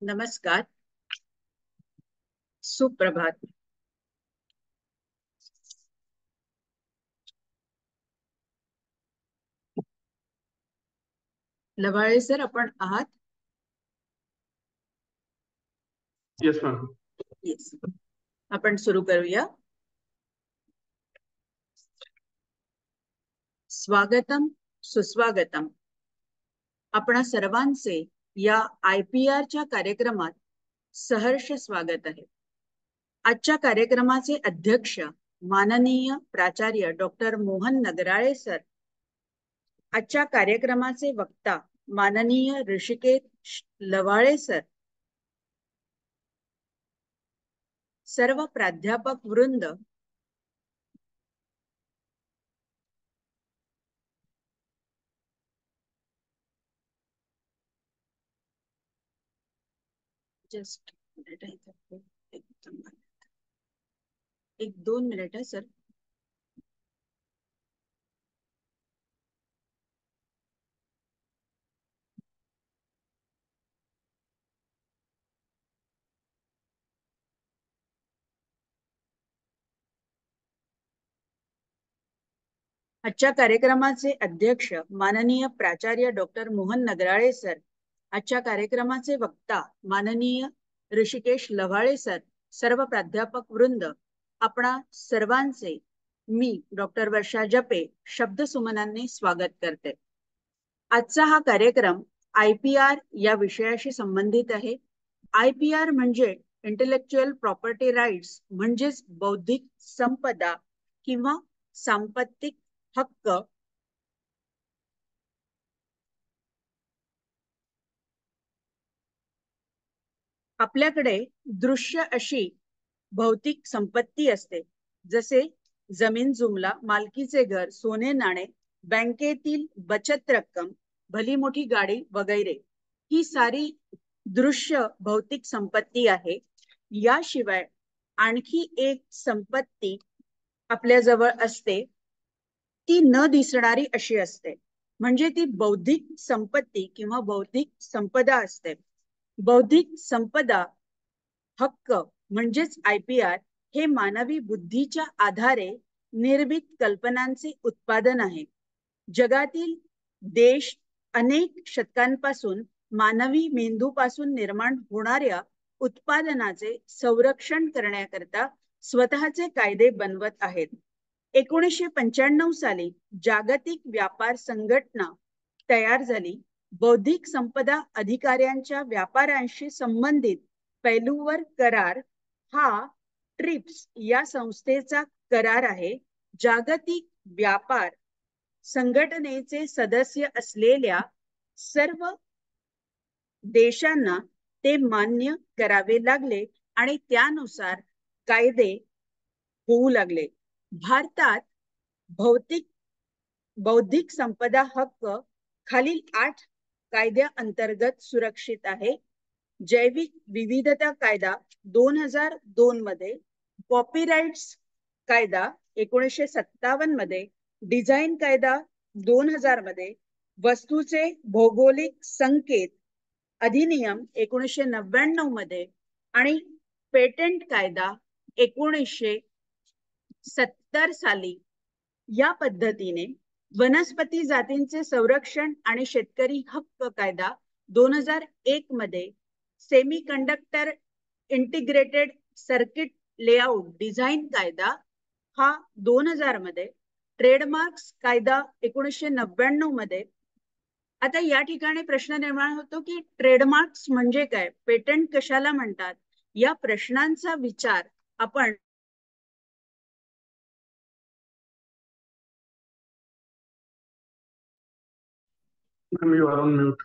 नमस्कार, सुप्रभात. लवाळे सर, आपण आहात? Yes ma'am. येस. आपण सुरू करूया. स्वागतम, सुस्वागतम. आपणा सर्वांचे या IPR च्या कार्यक्रमात सहर्ष स्वागत आहे. आजच्या कार्यक्रमाचे अध्यक्ष माननीय प्राचार्य डॉक्टर मोहन नगराळे सर, आजच्या कार्यक्रमाचे वक्ता माननीय ऋषिकेश लवाळे सर, सर्व प्राध्यापक वृंद, जस्ट एक दोन मिनिट है सर. आजच्या कार्यक्रमाचे अध्यक्ष माननीय प्राचार्य डॉक्टर मोहन नगराळे सर, आजच्या कार्यक्रमाचे वक्ता माननीय ऋषिकेश लवाळे सर, सर्व प्राध्यापक वृंद, आपणा सर्वांचे मी डॉक्टर वर्षा जपे शब्द सुमनांनी स्वागत करते. आजचा हा कार्यक्रम IPR या विषयाशी संबंधित आहे. IPR म्हणजे इंटेलेक्चुअल प्रॉपर्टी राईट्स, म्हणजेच बौद्धिक संपदा किंवा सांपत्तिक हक्क. आपल्याकडे दृश्य अशी भौतिक संपत्ती असते, जसे जमीन जुमला, मालकीचे घर, सोने नाणे, बँकेतील बचत रक्कम, भली मोठी गाडी वगैरे. ही सारी दृश्य भौतिक संपत्ती आहे. याशिवाय आणखी एक संपत्ती आपल्या जवळ असते, ती न दिसणारी अशी असते, म्हणजे ती बौद्धिक संपत्ती किंवा बौद्धिक संपदा असते. बौद्धिक संपदा हक्क म्हणजेच IPR हे मानवी बुद्धीच्या आधारे निर्मित कल्पनांचे उत्पादन आहे. जगातील देश अनेक शतकांपासून मानवी मेंदूपासून निर्माण होणाऱ्या उत्पादनाचे संरक्षण करण्याकरता स्वतःचे कायदे बनवत आहेत. 1995 साली जागतिक व्यापार संघटना तयार झाली. बौद्धिक संपदा अधिकाऱ्यांच्या व्यापारांशी संबंधित पैलूवर करार हा ट्रिप्स या संस्थेचा करार आहे. जागतिक व्यापार संघटनेचे सदस्य असलेल्या सर्व देशांना ते मान्य करावे लागले आणि त्यानुसार कायदे होऊ लागले. भारतात बौद्धिक संपदा हक्क खालील 8 कायद्याअंतर्गत सुरक्षित आहे. जैविक विविधता कायदा 2002 मध्ये, कॉपीराइट्स कायदा 1957 मध्ये, डिझाईन कायदा 2000 मध्ये, वस्तूचे भौगोलिक संकेत अधिनियम 1999 मध्ये आणि पेटंट कायदा 1970 साली. या पद्धतीने वनस्पती जातींचे संरक्षण आणि शेतकरी हक्क कायदा 2001 मध्ये, semiconductor integrated circuit layout design कायदा हा 2000 मध्ये, ट्रेडमार्क्स कायदा 1999 मध्ये. आता या ठिकाणी प्रश्न निर्माण होतो की ट्रेडमार्क्स म्हणजे काय, पेटंट कशाला म्हणतात, या प्रश्नांचा विचार आपण You are on mute.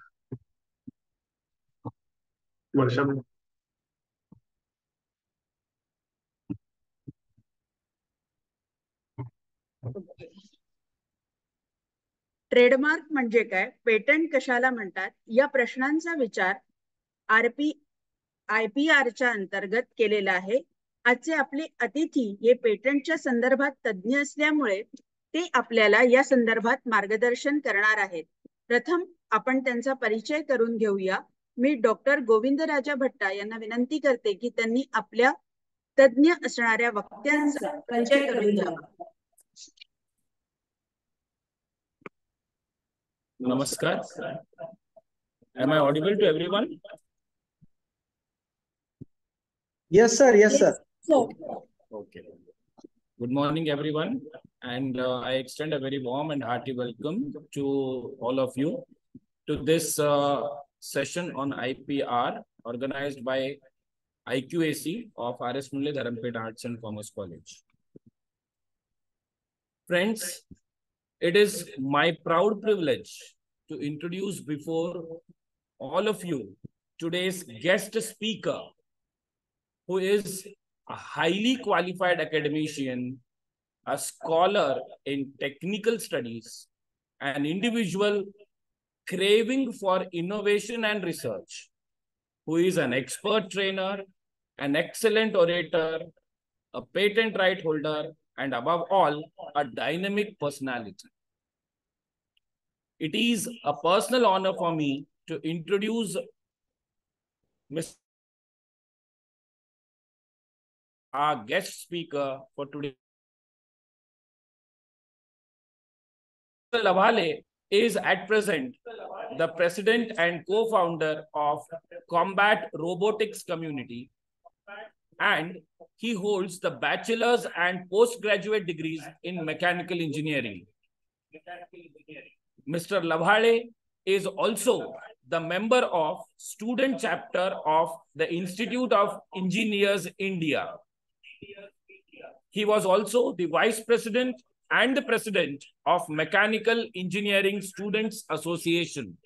Varsha. Trademark म्हणजे काय, पेटंट कशाला म्हणतात, या प्रश्नांचा विचार IPRच्या अंतर्गत केलेला आहे. आजचे आपले अतिथी हे पेटंटच्या संदर्भात तज्ञ असल्यामुळे ते आपल्याला या संदर्भात मार्गदर्शन करणार आहेत. प्रथम आपण त्यांचा परिचय करून घेऊया. मी डॉक्टर गोविंदराजा भट्टा यांना विनंती करते की त्यांनी आपल्या तज्ञ असणाऱ्या वक्त्यांचा परिचय करून द्यावा. Namaskar. Am I audible to everyone? Yes, sir. Yes, sir. Okay. Good morning, everyone. And I extend a very warm and hearty welcome to all of you to this session on IPR organized by IQAC of R.S. Mulle Dharampet Arts and Commerce College. Friends, it is my proud privilege to introduce before all of you today's guest speaker, who is a highly qualified academician, a scholar in technical studies, an individual craving for innovation and research, who is an expert trainer, an excellent orator, a patent right holder, and above all, a dynamic personality. It is a personal honor for me to introduce our guest speaker for today. Mr. Lavale is at present the president and co-founder of Combat Robotics Community, and he holds the bachelor's and postgraduate degrees in mechanical engineering. Mr. Lavale is also the member of student chapter of the Institute of Engineers India. He was also the vice president and the president of Mechanical Engineering Students Association.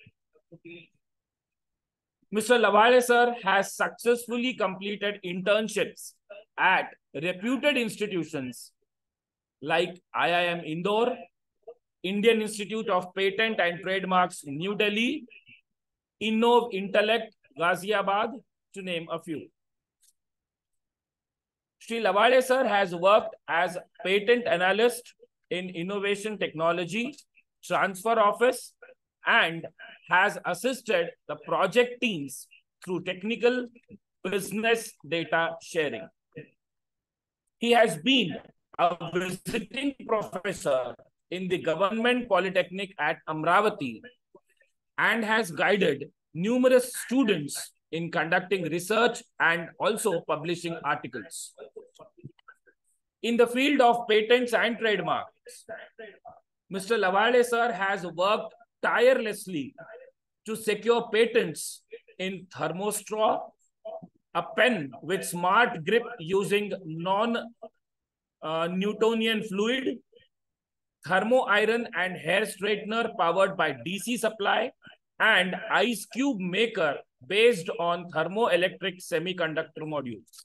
Mr. Lavale sir has successfully completed internships at reputed institutions like IIM Indore, Indian Institute of Patent and Trademarks, New Delhi, Innov Intellect, Ghaziabad, to name a few. Shri Lavale sir has worked as patent analyst in innovation technology, transfer office, and has assisted the project teams through technical business data sharing. He has been a visiting professor in the Government Polytechnic at Amravati and has guided numerous students in conducting research and also publishing articles. In the field of patents and trademarks, Mr. Lavale sir has worked tirelessly to secure patents in thermostraw, a pen with smart grip using non-Newtonian fluid, thermo iron and hair straightener powered by DC supply, and ice cube maker based on thermoelectric semiconductor modules.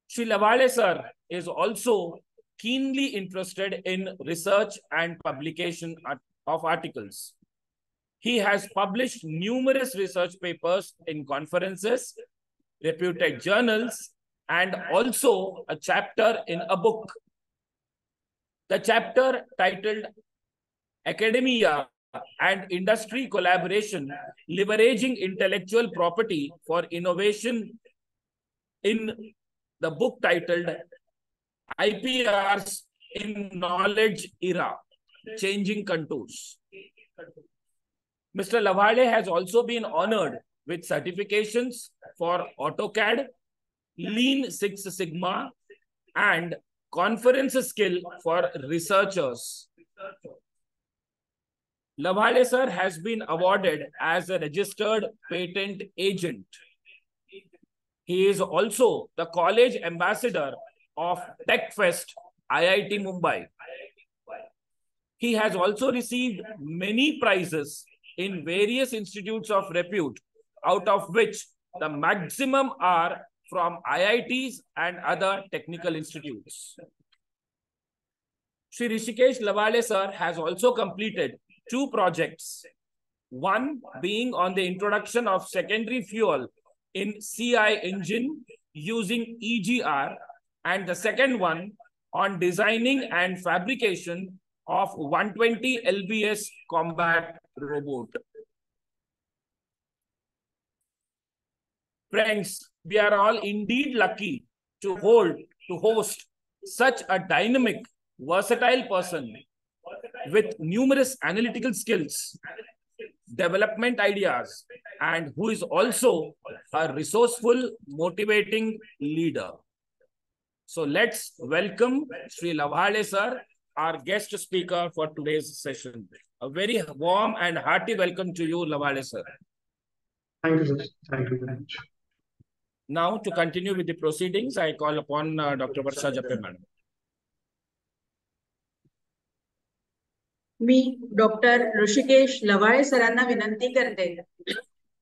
Shri Lavale sir is also keenly interested in research and publication of articles. He has published numerous research papers in conferences, reputed journals, and also a chapter in a book. The chapter titled Academia and Industry Collaboration, Leveraging Intellectual Property for Innovation, in the book titled IPRs in Knowledge Era, Changing Contours. Mr. Lavale has also been honored with certifications for AutoCAD, Lean Six Sigma, and conference skill for researchers. Lavale sir has been awarded as a registered patent agent. He is also the college ambassador of TechFest, IIT Mumbai. He has also received many prizes in various institutes of repute, out of which the maximum are from IITs and other technical institutes. Shri Rishikesh Lavale sir has also completed 2 projects, one being on the introduction of secondary fuel in CI engine using EGR, and the second one on designing and fabrication of 120 lbs combat robot. Friends, we are all indeed lucky to host such a dynamic, versatile person with numerous analytical skills, development ideas, and who is also a resourceful, motivating leader. So let's welcome Sri Lavale sir, our guest speaker for today's session. A very warm and hearty welcome to you, Lavale sir. Thank you, sir. Thank you very much. Now, to continue with the proceedings, I call upon Dr. Varsha Jappe madam. Me doctor Rishikesh Lavale सरांना विनंती करते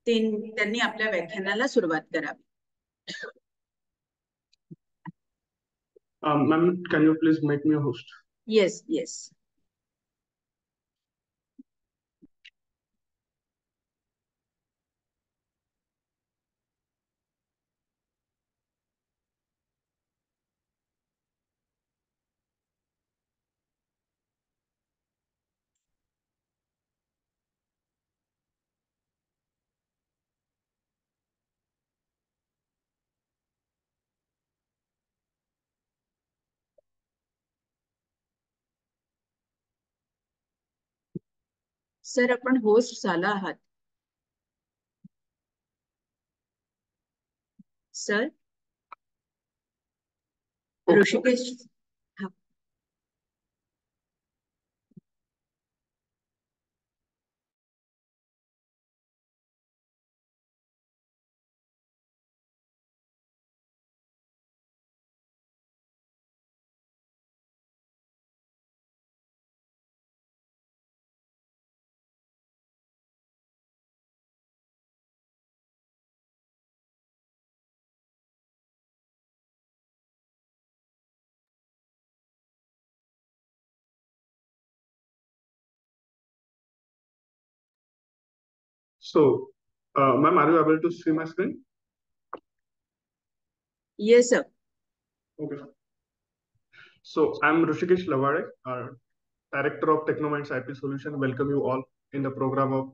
त्यांनी आपल्या व्याख्यानाला सुरुवात करावी. Ma'am, can you please make me a host? Yes, yes. Sir, आपण host झाला आहात. Sir, Rishikesh. So, ma'am, are you able to see my screen? Yes, sir. Okay. So, I'm Hrishikesh Lavade, Director of Technominds IP Solution. Welcome you all in the program of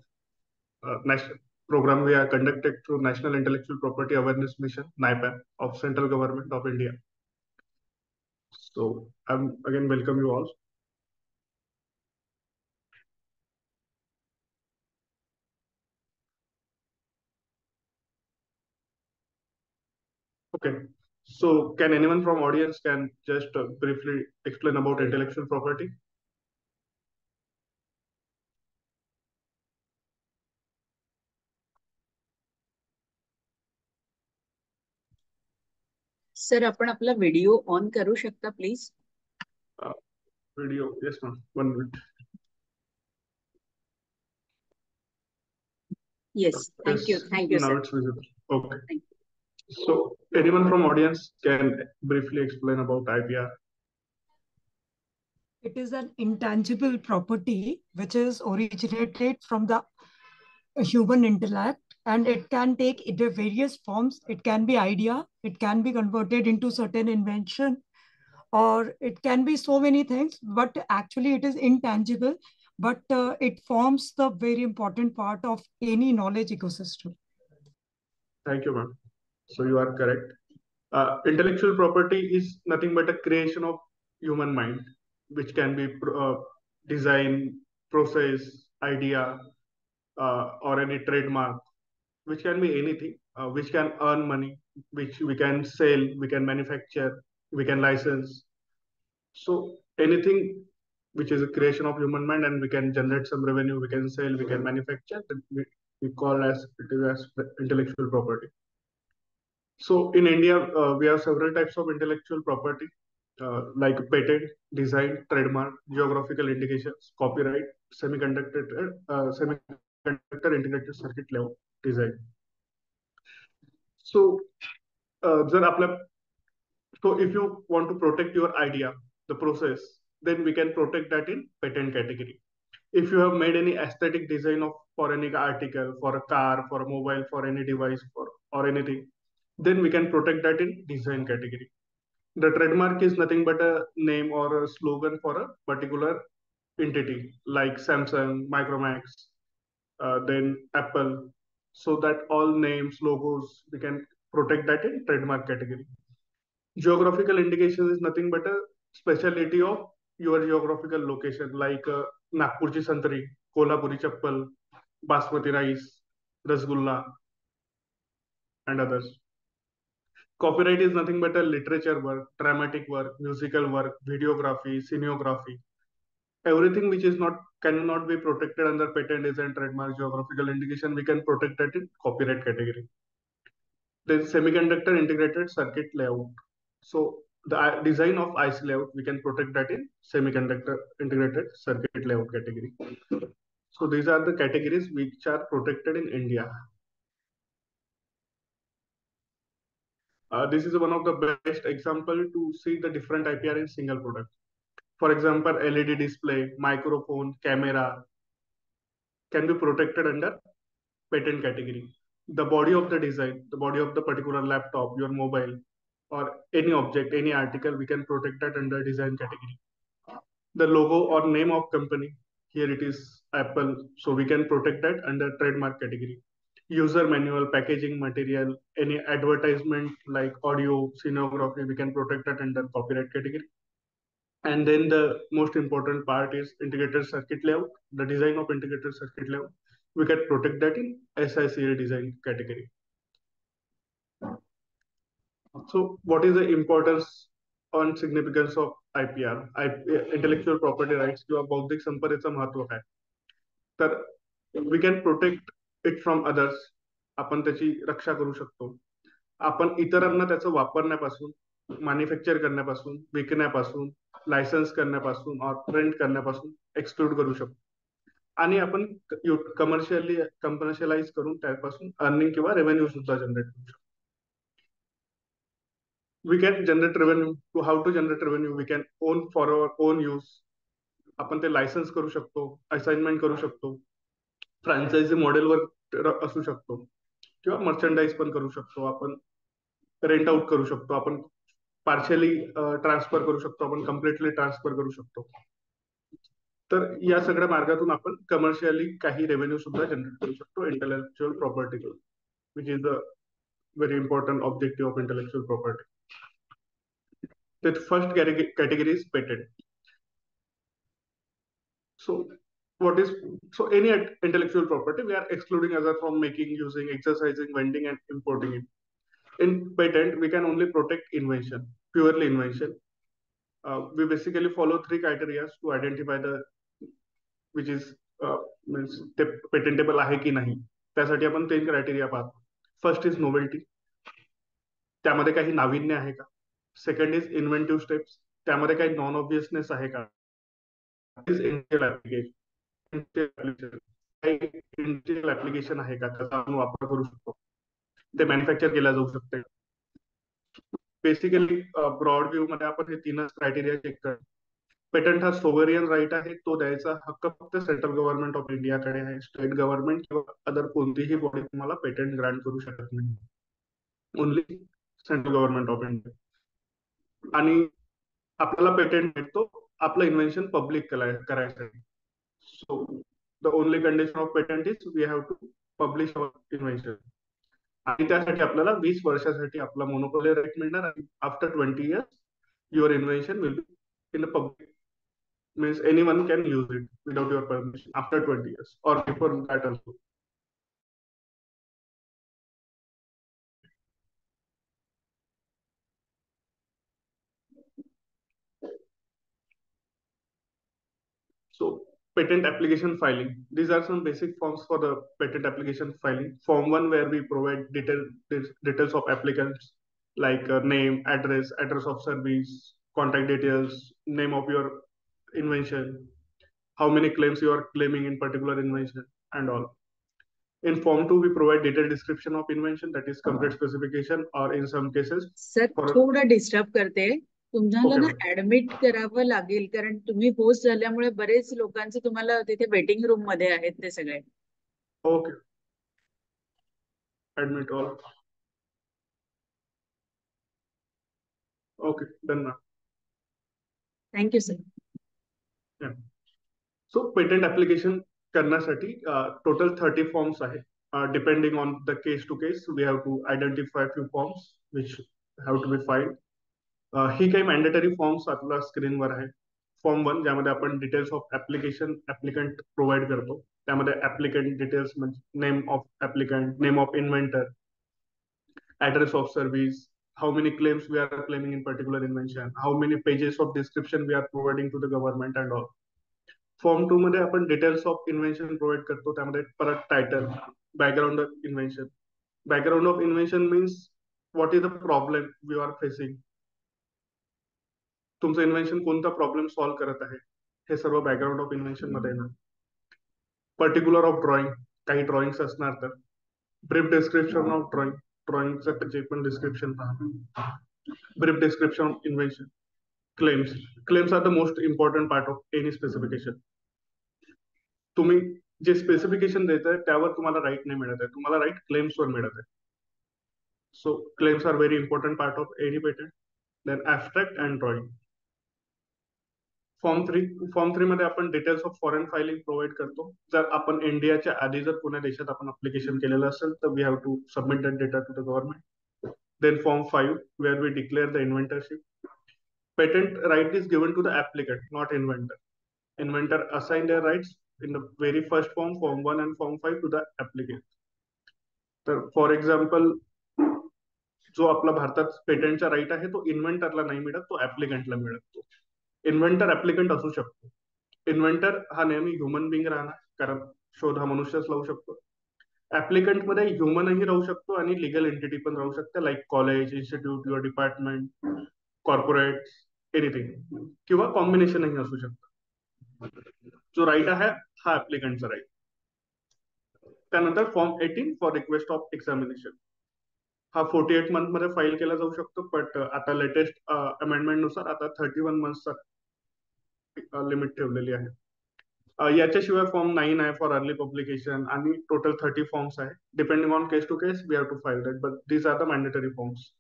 national program we are conducted through National Intellectual Property Awareness Mission, NIPAM, of Central Government of India. So, I'm again welcome you all. Okay. So, can anyone from audience can just briefly explain about intellectual property? Sir, आपण आपला video on करू शकता please? Video, yes ma'am, 1 minute. Yes, thank you. Thank you, now sir. it's visible. Okay. Thank So, anyone from audience can briefly explain about IPR? It is an intangible property which is originated from the human intellect, and it can take either various forms. It can be idea, it can be converted into certain invention, or it can be so many things, but actually it is intangible, but it forms the very important part of any knowledge ecosystem. Thank you, ma'am. So you are correct. Intellectual property is nothing but a creation of human mind, which can be design, process, idea, or any trademark, which can be anything, which can earn money, which we can sell, we can manufacture, we can license. So anything which is a creation of human mind and we can generate some revenue, we can sell, we can manufacture, we call as it is as intellectual property. So in India, we have several types of intellectual property, like patent, design, trademark, geographical indications, copyright, semiconductor integrated circuit level design. So, so if you want to protect your idea, the process, then we can protect that in patent category. If you have made any aesthetic design of for any article, for a car, for a mobile, for any device, or anything, then we can protect that in design category. The trademark is nothing but a name or a slogan for a particular entity, like Samsung, Micromax, then Apple, so that all names, logos, we can protect that in trademark category. Geographical indication is nothing but a specialty of your geographical location, like Nagpurchi Santri, Kolhapuri Chappal, Basmati rice, Rasgulla, and others. Copyright is nothing but a literature work, dramatic work, musical work, videography, cinematography. Everything which is not cannot be protected under patent, design, trademark, geographical indication, we can protect that in copyright category. Then semiconductor integrated circuit layout. So the design of IC layout, we can protect that in semiconductor integrated circuit layout category. So these are the categories which are protected in India. This is one of the best example to see the different IPR in single product. For example, LED display, microphone, camera can be protected under patent category. The body of the design, the body of the particular laptop, your mobile, or any object, any article, we can protect that under design category. The logo or name of company, here it is Apple, so we can protect that under trademark category. User manual, packaging material, any advertisement like audio, cinematography, we can protect that under copyright category. And then the most important part is integrated circuit layout, the design of integrated circuit layout. We can protect that in SICA design category. So what is the importance and significance of IPR, intellectual property rights किंवा बौद्धिक संपदेचं महत्व काय? तर we can protect it from others. आपण त्याची रक्षा करू शकतो. आपण इतरांना त्याचं वापरण्यापासून, मॅन्युफॅक्चर करण्यापासून, विकण्यापासून, लायसन्स करण्यापासून और रेंट करण्यापासून एक्सक्लूड करू शकतो. आणि आपण कमर्शियलाइज करून त्यापासून अर्निंग किंवा रेव्हेन्यू सुद्धा जनरेट करू शकतो. We can generate revenue. To how to generate revenue? We can own for our own use. आपण ते लायसन्स करू शकतो, असाइनमेंट करू शकतो, फ्रँचायझी मॉडेलवर असू शकतो, किंवा मर्चंडाईज पण करू शकतो, आपण रेंट आउट करू शकतो, आपण पार्शियली ट्रान्सफर करू शकतो, आपण कम्प्लिटली ट्रान्सफर करू शकतो. तर या सगळ्या मार्गातून आपण कमर्शियली काही रेव्हेन्यू सुद्धा जनरेट करू शकतो intellectual property, which is the very important objective of intellectual property. The first category is patent. So any intellectual property, we are excluding other from making, using, exercising, vending, and importing it. In patent, we can only protect invention, purely invention. We basically follow 3 criteria to identify the which is means patentable आहे की नाही. त्यासाठी आपण 3 criteria पाहतो. First is novelty, त्यामध्ये काही नाविन्य आहे का. सेकंड इज इन्व्हेंटिव्ह स्टेप्स, त्यामध्ये काही नॉन ऑब्वियसनेस आहे का. इंडिव्हिज्युअल ऍप्लिकेशन आहे का, त्याचा आपण वापर करू शकतो, ते मॅन्युफॅक्चर केला जाऊ शकते. बेसिकली ब्रॉड व्ह्यू मध्ये आपण हे 3च क्रायटेरिया चेक करतो. पेटंट हा सोव्हरियन राईट आहे, तो द्यायचा हक्क फक्त सेंट्रल गव्हर्नमेंट ऑफ इंडियाकडे आहे. स्टेट गव्हर्नमेंट किंवा अदर कोणतीही बॉडी तुम्हाला पेटंट ग्रांट करू शकत नाही, only central government of India. आणि आपल्याला पेटंट भेटतो आपलं इन्व्हेन्शन पब्लिक करायसाठी. So the only condition of patent is we have to publish our invention. आणि त्यासाठी आपल्याला 20 वर्षासाठी आपला मोनोपोली राईट मिळणार. आणि after 20 years your invention will be in the public, means anyone can use it without your permission after 20 years or before that also. So patent application filing, these are some basic forms for the patent application filing. Form 1, where we provide details of applicants like name, address of service, contact details, name of your invention, how many claims you are claiming in particular invention, and all. In Form 2, we provide detailed description of invention, that is complete specification, or in some cases. Sir थोडं disturb करते, तुम्हाला ना admit करावं लागेल, कारण तुम्ही host झाल्यामुळे बरेच लोकांचे तुम्हाला तिथे वेटिंग रूम मध्ये आहेत ते सगळे. Okay, admit all. Okay, done ma'am. Thank you sir. So patent application करण्यासाठी टोटल 30 फॉर्म्स आहेत. depending on the case to case, we have to identify few forms which have to be filed. ही काही mandatory forms आपल्या स्क्रीनवर आहे. Form 1 ज्यामध्ये आपण details of application applicant provide करतो. त्यामध्ये ऍप्लिकंट डिटेल्स म्हणजे name of applicant, name of inventor, address of service, how many claims we are claiming in particular invention, how many pages of description we are providing to the government and all. Form 2 मध्ये आपण details of invention provide करतो. त्यामध्ये परत title, background of invention. Background of invention means what is the problem you are facing. तुमचं invention कोणता problem solve करत आहे हे सर्व बॅकग्राऊंड ऑफ इन्व्हेन्शन मध्ये येणार. पर्टिक्युलर ऑफ ड्रॉइंग, काही ड्रॉइंग्स असणार तर. ब्रीफ डिस्क्रिप्शन ऑफ ड्रॉइंग, ड्रॉइंगचं जे पण डिस्क्रिप्शन राहणार. Brief description of invention. Claims, claims are the most important part of any specification. तुम्ही जे स्पेसिफिकेशन देत आहे त्यावर तुम्हाला राईट नाही मिळत आहे, तुम्हाला राईट क्लेम्सवर मिळत आहे. So claims are very important part of any patent. Then abstract and drawing. Form 3 मध्ये आपण details of foreign filing provide करतो. जर आपण इंडियाच्या आधी जर पुण्या देशात आपण अप्लिकेशन केलेलं असेल तर we have to submit that data to the government. Then form 5 where we declare the inventorship. Patent right is given to the applicant, not inventor. Inventor assign their rights in the very first form 1 and form 5 to the applicant. तर for example जो आपला भारतात पेटंटचा right आहे तो इन्व्हेंटरला नाही मिळत, तो ऍप्लिकंटला मिळतो. इन्व्हेंटर ऍप्लिकंट असू शकतो. इन्व्हेंटर हा नेहमी ह्युमन बिंग राहणार, कारण शोध हा मनुष्यच लावू शकतो. ऍप्लिकंट मध्ये ह्युमनही राहू शकतो आणि लिगल एंटिटी पण राहू शकते, like college, institute, your department, corporate, anything, किंवा कॉम्बिनेशनही असू शकतं. जो राईट आहे हा ऍप्लिकंटचा राईट. त्यानंतर form 18 for request of examination. हा 48 मंथ मध्ये फाईल केला जाऊ शकतो, बट आता लेटेस्ट अमेंडमेंट नुसार आता 31 मंथचा लिमिट ठेवलेली आहे. याच्याशिवाय फॉर्म 9 आहे फॉर अर्ली पब्लिकेशन आणि टोटल 30 फॉर्म्स आहे. Depending on case to case we have to file that, but these are the mandatory forms.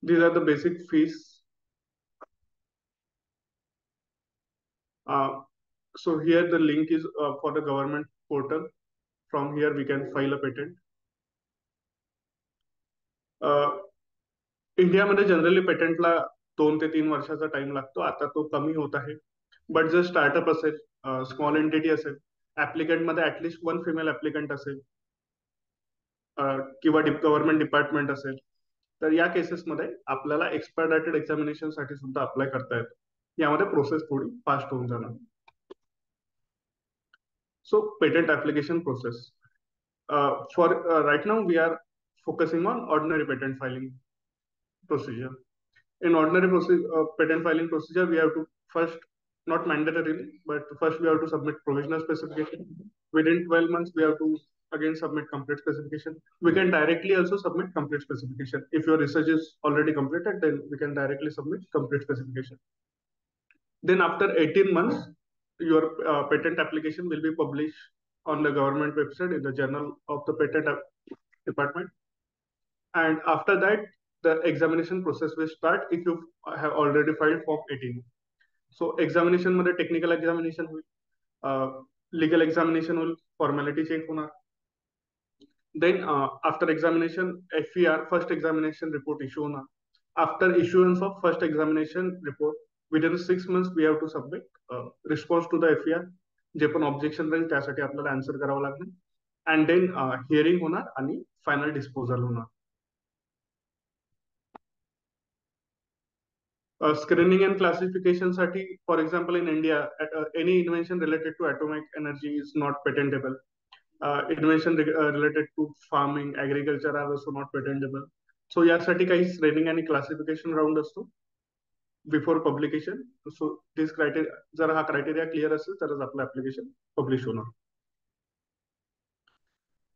These are the basic fees. So here the link is for the government portal. From here we can file a patent. इंडियामध्ये generally पेटंटला 2 ते 3 वर्षाचा time लागतो. आता तो कमी होत आहे. But जर स्टार्टअप असेल, स्मॉल एंटिटी असेल, ऍप्लिकंट मध्ये ऍटलिस्ट 1 फिमेल ऍप्लिकंट असेल, किंवा गव्हर्नमेंट डिपार्टमेंट असेल, तर या केसेसमध्ये आपल्याला एक्सपेडिटेड एक्झामिनेशन साठी सुद्धा अप्लाय करता येतं. यामध्ये प्रोसेस थोडी फास्ट होऊन जाणार. So patent application process for right now we are focusing on ordinary patent filing procedure. In ordinary patent filing procedure, we have to first, not mandatorily, but first we have to submit provisional specification. Within 12 months, we have to again submit complete specification. We can directly also submit complete specification. If your research is already completed, then we can directly submit complete specification. Then after 18 months, your patent application will be published on the government website in the Journal of the Patent Department. And after that, the examination process will start if you have already filed form 18. So examination मध्ये technical examination होईल, legal examination होईल, formality check होणार. Then after examination FER first examination report issue होणार. After issuance of first examination report within 6 months we have to submit response to the FER. जे पण objection राहील त्यासाठी आपल्याला answer करावं लागणार. अँड देन हिअरिंग होणार आणि फायनल डिस्पोजल होणार. Screening and classification साठी, for example, in India, any invention related to atomic energy is not patentable. Invention related to farming, agriculture are also not patentable. So यासाठी काही screening आणि classification round असतो before publication. So this criteria, जर हा criteria clear असेल तरच आपलं application publish होणार.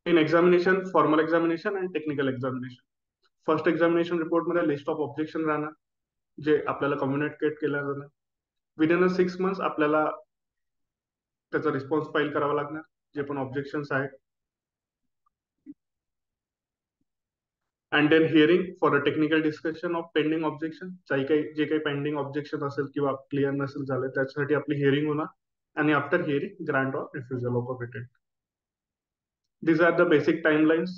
In examination, formal examination and technical examination. First examination report मध्ये list of objection राहणार, जे आपल्याला कम्युनिकेट केलं जाणार. विदिन 6 months आपल्याला त्याचा रिस्पॉन्स फाईल करावा लागणार, जे पण ऑब्जेक्शन्स आहेत. and then hearing for a technical discussion of pending objection. जे काही पेंडिंग ऑब्जेक्शन असेल किंवा क्लिअर नसेल झालं त्याच्यासाठी आपली हिअरिंग होणार, आणि after hearing grant or refusal of a patent. These are the basic timelines.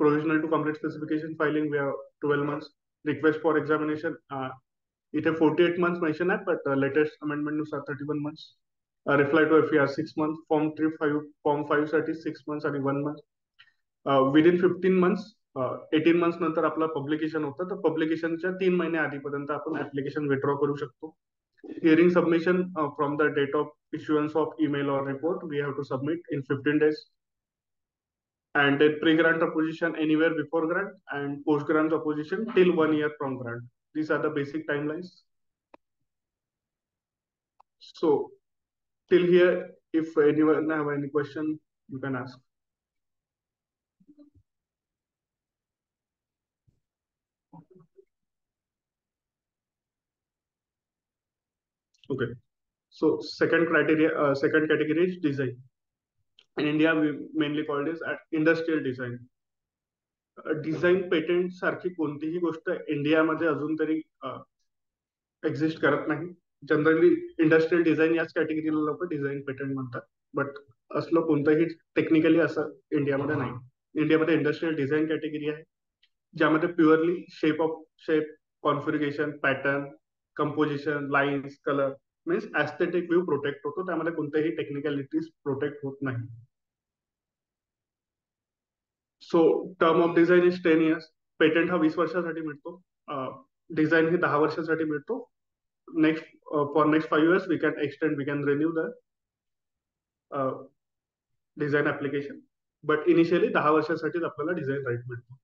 Provisional to complete specification filing, we have 12 months. Request for examination, इथे 48 months mention आहे, but latest amendment नुसार 31 months. Reply to FER 6 months. Form 5 साठी 6 months आणि 1 month. Within 15 months, 18 months नंतर आपला publication होतं, तर पब्लिकेशनच्या 3 महिने आधीपर्यंत आपण ऍप्लिकेशन विथड्रॉ करू शकतो. Hearing submission from the date of issuance of email or report, we have to submit in 15 days. And then pre-grant opposition anywhere before grant, and post-grant opposition till 1 year from grant. These are the basic timelines. So till here, if anyone have any question, you can ask. Okay. So second category is design. In India, we mainly call this industrial design. Design patent सारखी कोणतीही गोष्ट इंडियामध्ये अजून तरी exist करत नाही. Generally industrial design याच कॅटेगरीला लोक डिझाईन पेटेंट म्हणतात, बट असलं कोणतंही टेक्निकली असं इंडियामध्ये नाही. इंडियामध्ये इंडस्ट्रियल डिझाईन कॅटेगरी आहे, ज्यामध्ये purely shape configuration, pattern, composition, lines, colour means aesthetic view protect होतो. त्यामध्ये कोणत्याही टेक्निकॅलिटीज प्रोटेक्ट होत नाही. So term of design is 10 years. Patent हा 20 वर्षासाठी मिळतो. डिझाईन ही 10 वर्षासाठी मिळतो. For next 5 years we can renew the design application, but initially 10 वर्षासाठीच आपल्याला डिझाईन राईट मिळतो.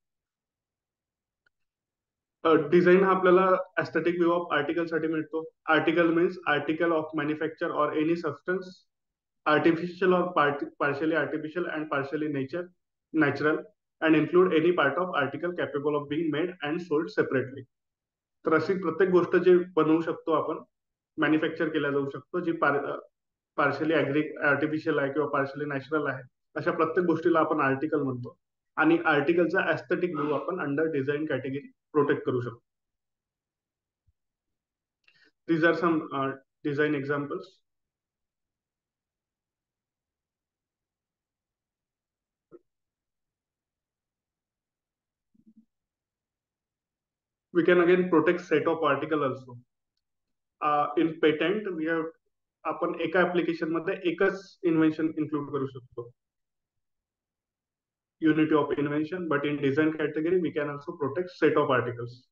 डिझाईन हा आपल्याला ऍस्थेटिक व्ह्यू ऑफ आर्टिकल साठी मिळतो. Article means article of manufacture or any substance, artificial or partially artificial and partially natural, and include any part of article capable of being made and sold separately. तर अशी प्रत्येक गोष्ट जी बनवू शकतो आपण, manufacture केल्या जाऊ शकतो, जी पार्शली आर्टिफिशियल आहे किंवा पार्शली नॅचरल आहे, अशा प्रत्येक गोष्टीला आपण आर्टिकल म्हणतो. आणि आर्टिकलचा ऍस्थेटिक व्ह्यू आपण अंडर डिझाईन कॅटेगरी प्रोटेक्ट करू शकतो. These are some design examples. We can again protect set of article also. In patent we have, आपण एका ऍप्लिकेशन मध्ये एकच इन्व्हेन्शन इन्क्लूड करू शकतो, unity of invention, but in design category we can also protect set of articles.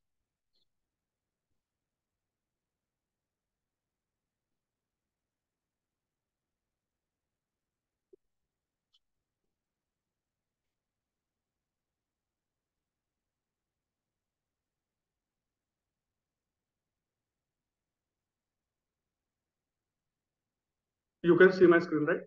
You can see my screen, right?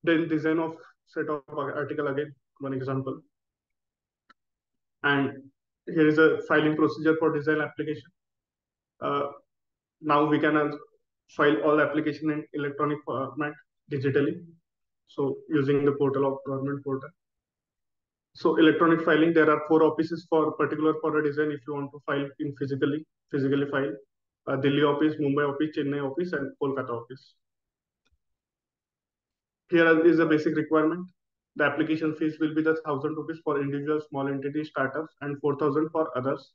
Then design of set of article, again one example. And here is a filing procedure for design application. Now we can file all application in electronic format digitally, so using the portal of government portal. So electronic filing, there are 4 offices for a design. If you want to file in physically file, Delhi office, Mumbai office, Chennai office, and Kolkata office. Here is a basic requirement. The application fees will be the 1,000 rupees for individual small entity startups and 4,000 for others.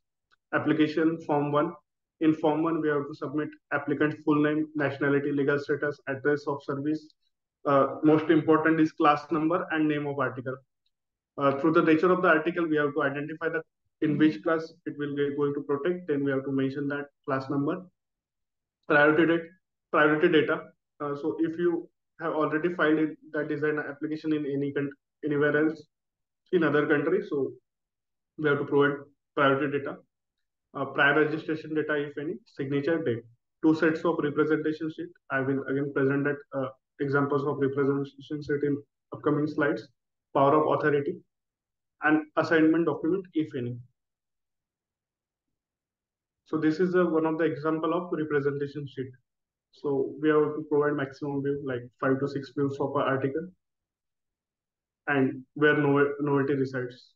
Application form 1. In form 1, we have to submit applicant full name, nationality, legal status, address of service. Most important is class number and name of article. Through the nature of the article, we have to identify that in which class it will be going to protect. Then we have to mention that class number. Priority data. So if you have already filed that design application in anywhere else in other countries, so we have to provide priority data. Prior registration data, if any, signature date. two sets of representation sheet. I will again present that examples of representation sheet in upcoming slides. Power of authority and assignment document, if any. So this is one of the example of representation sheet. So we have to provide maximum view, like 5 to 6 views of an article, and where novelty resides.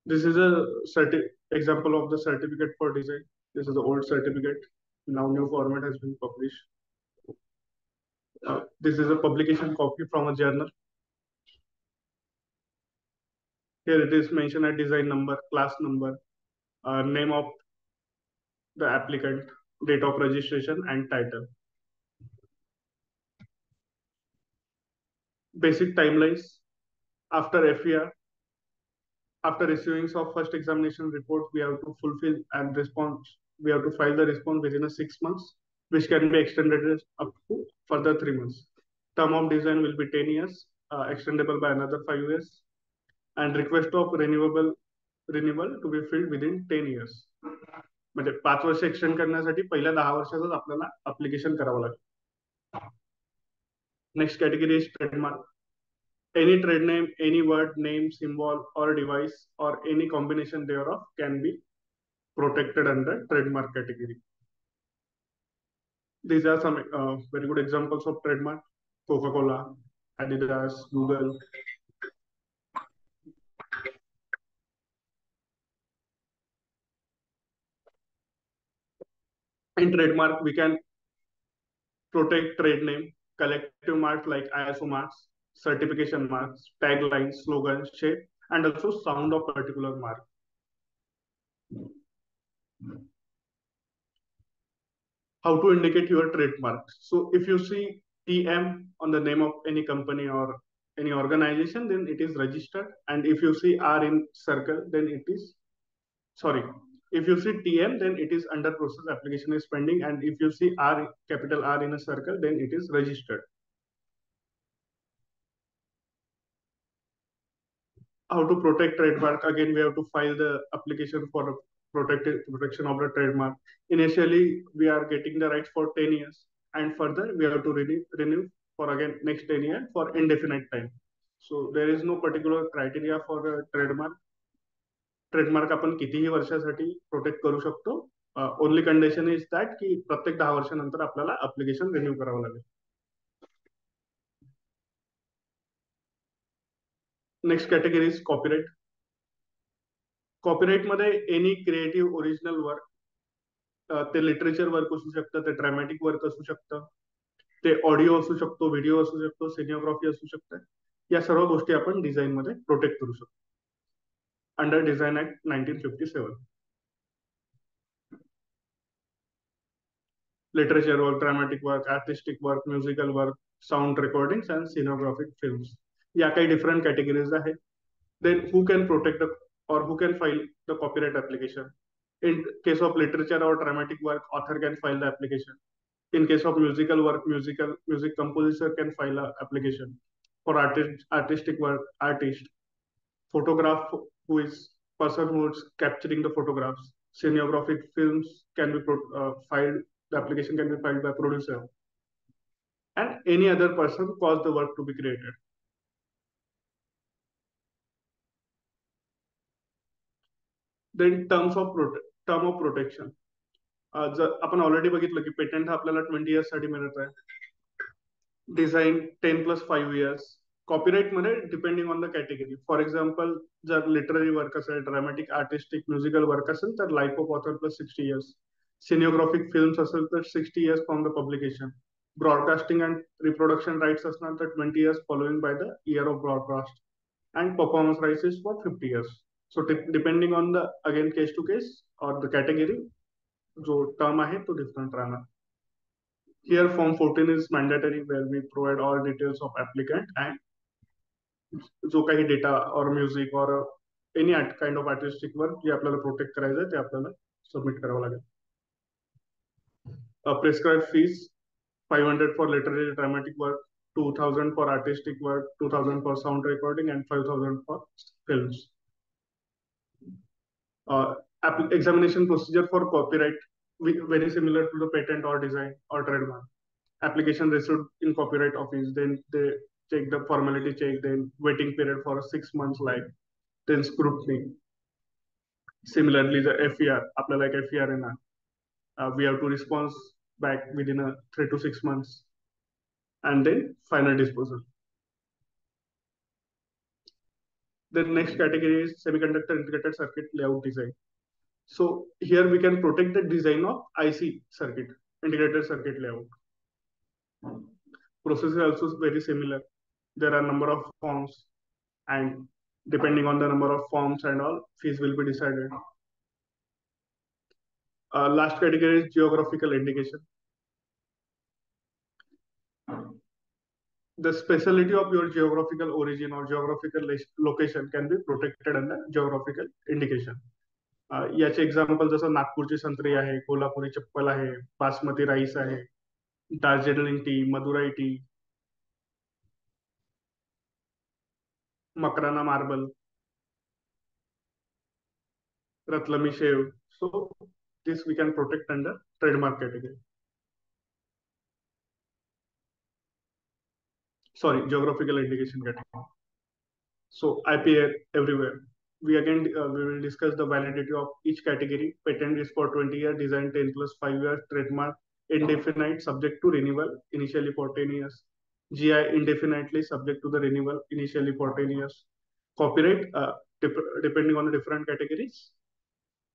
This is a example of the certificate for design. This is the old certificate. Now new format has been published. This is a publication copy from a journal. Here it is mentioned a design number, class number, name of the applicant, date of registration, and title. Basic timelines. After FER, after receiving of first examination report, we have to fulfill and response. We have to file the response within 6 months, which can be extended up to further 3 months. Term of design will be 10 years, extendable by another 5 years, and request of renewal to be filled within 10 years. म्हणजे 5 वर्ष extend करण्यासाठी पहिल्या 10 वर्षातच आपल्याला application करावं लागेल. Next category is trademark. Any trade name, any word, name, symbol, or device, or any combination thereof can be protected under trademark category. These are some very good examples of trademark. Coca-Cola, Adidas, Google. In trademark, we can protect trade name, collective marks like ISO marks, certification marks, taglines, slogans, shape, and also sound of particular mark. How to indicate your trademark? So if you see TM on the name of any company or any organization, then it is registered. And if you see R in circle, then it is, sorry, if you see TM, then it is under process, application is pending. And if you see R, capital R in a circle, then it is registered. How to protect trademark? Again, we have to file the application for protection of the trademark. Initially, we are getting the rights for 10 years, and further we have to renew for again next 10 years for indefinite time. So there is no particular criteria for the trademark. Trademark आपण कितीही वर्षासाठी protect करू शकतो. Only condition is that की प्रत्येक 10 वर्षानंतर आपल्याला application renew करावं लागेल. Next category is copyright. Copyright मध्ये एनी क्रिएटिव्ह ओरिजिनल वर्क, ते लिटरेचर वर्क असू शकतं, ते ड्रॅमॅटिक वर्क असू शकतं, ते ऑडिओ असू शकतो, व्हिडिओ असू शकतो, सिनिओग्राफी असू शकतं. या सर्व गोष्टी आपण डिझाईन मध्ये प्रोटेक्ट करू शकतो under Design Act 1957. Literature work, dramatic work, artistic work, musical work, sound recordings, and scenographic films. या काही different categories आहेत. Then who can protect or who can file the copyright application? In case of literature or dramatic work, author can file the application. In case of musical work, music composer can file an application. For artistic work, artist. Photograph, who is person who is capturing the photographs. Cinematographic films can be filed. The application can be filed by producer, and any other person who caused the work to be created. Then term of protection. जर आपण already बघितलं की patent हा आपल्याला 20 years साठी मिळत आहे. Design 10+5 years. Copyright मध्ये depending on the category. For example जर लिटररी वर्क असेल, ड्रामॅटिक, आर्टिस्टिक, म्युझिकल वर्क असेल तर life of author plus 60 years. Cinematographic films असेल तर 60 years from the publication. Broadcasting and reproduction rights असणार तर 20 years following by the year of broadcast. And performance rights is for 50 years. So depending on the again case to case और the category जो term आहे तो different राहणार. Here form 14 is mandatory, where we provide all details of applicant and जो काही data or music or any kind of artistic work जे आपल्याला protect करायचं ते आपल्याला सबमिट करावं लागेल. Prescribe fees 500 for literary dramatic work, 2000 for artistic work, 2000 for sound recording, and 5000 for films. examination procedure for copyright, very similar to the patent or design or trademark. Application received in copyright office, then they check the formality check, then waiting period for 6 months, like then scrutiny. Similarly, the FER, आपल्याला एक FER येणार. We have to respond back within 3 to 6 months, and then final disposal. The next category is semiconductor integrated circuit layout design. So here we can protect the design of IC circuit, integrated circuit layout. Process is also very similar. There are number of forms, and depending on the number of forms and all, fees will be decided. Last category is geographical indication. The specialty of your geographical origin or geographical location can be protected under geographical indication. याचे example जसं नागपूरची संत्री आहे, कोल्हापुरी चप्पल आहे, basmati rice आहे, Darjeeling tea, Madurai tea, Makrana marble, Ratlami sev. So this we can protect under trademark category. Sorry, geographical indication category. So IPR everywhere. We will discuss the validity of each category. Patent is for 20 years, design 10 plus 5 years, trademark indefinite, subject to renewal, initially for 10 years. GI indefinitely, subject to the renewal, initially for 10 years. Copyright, depending on the different categories,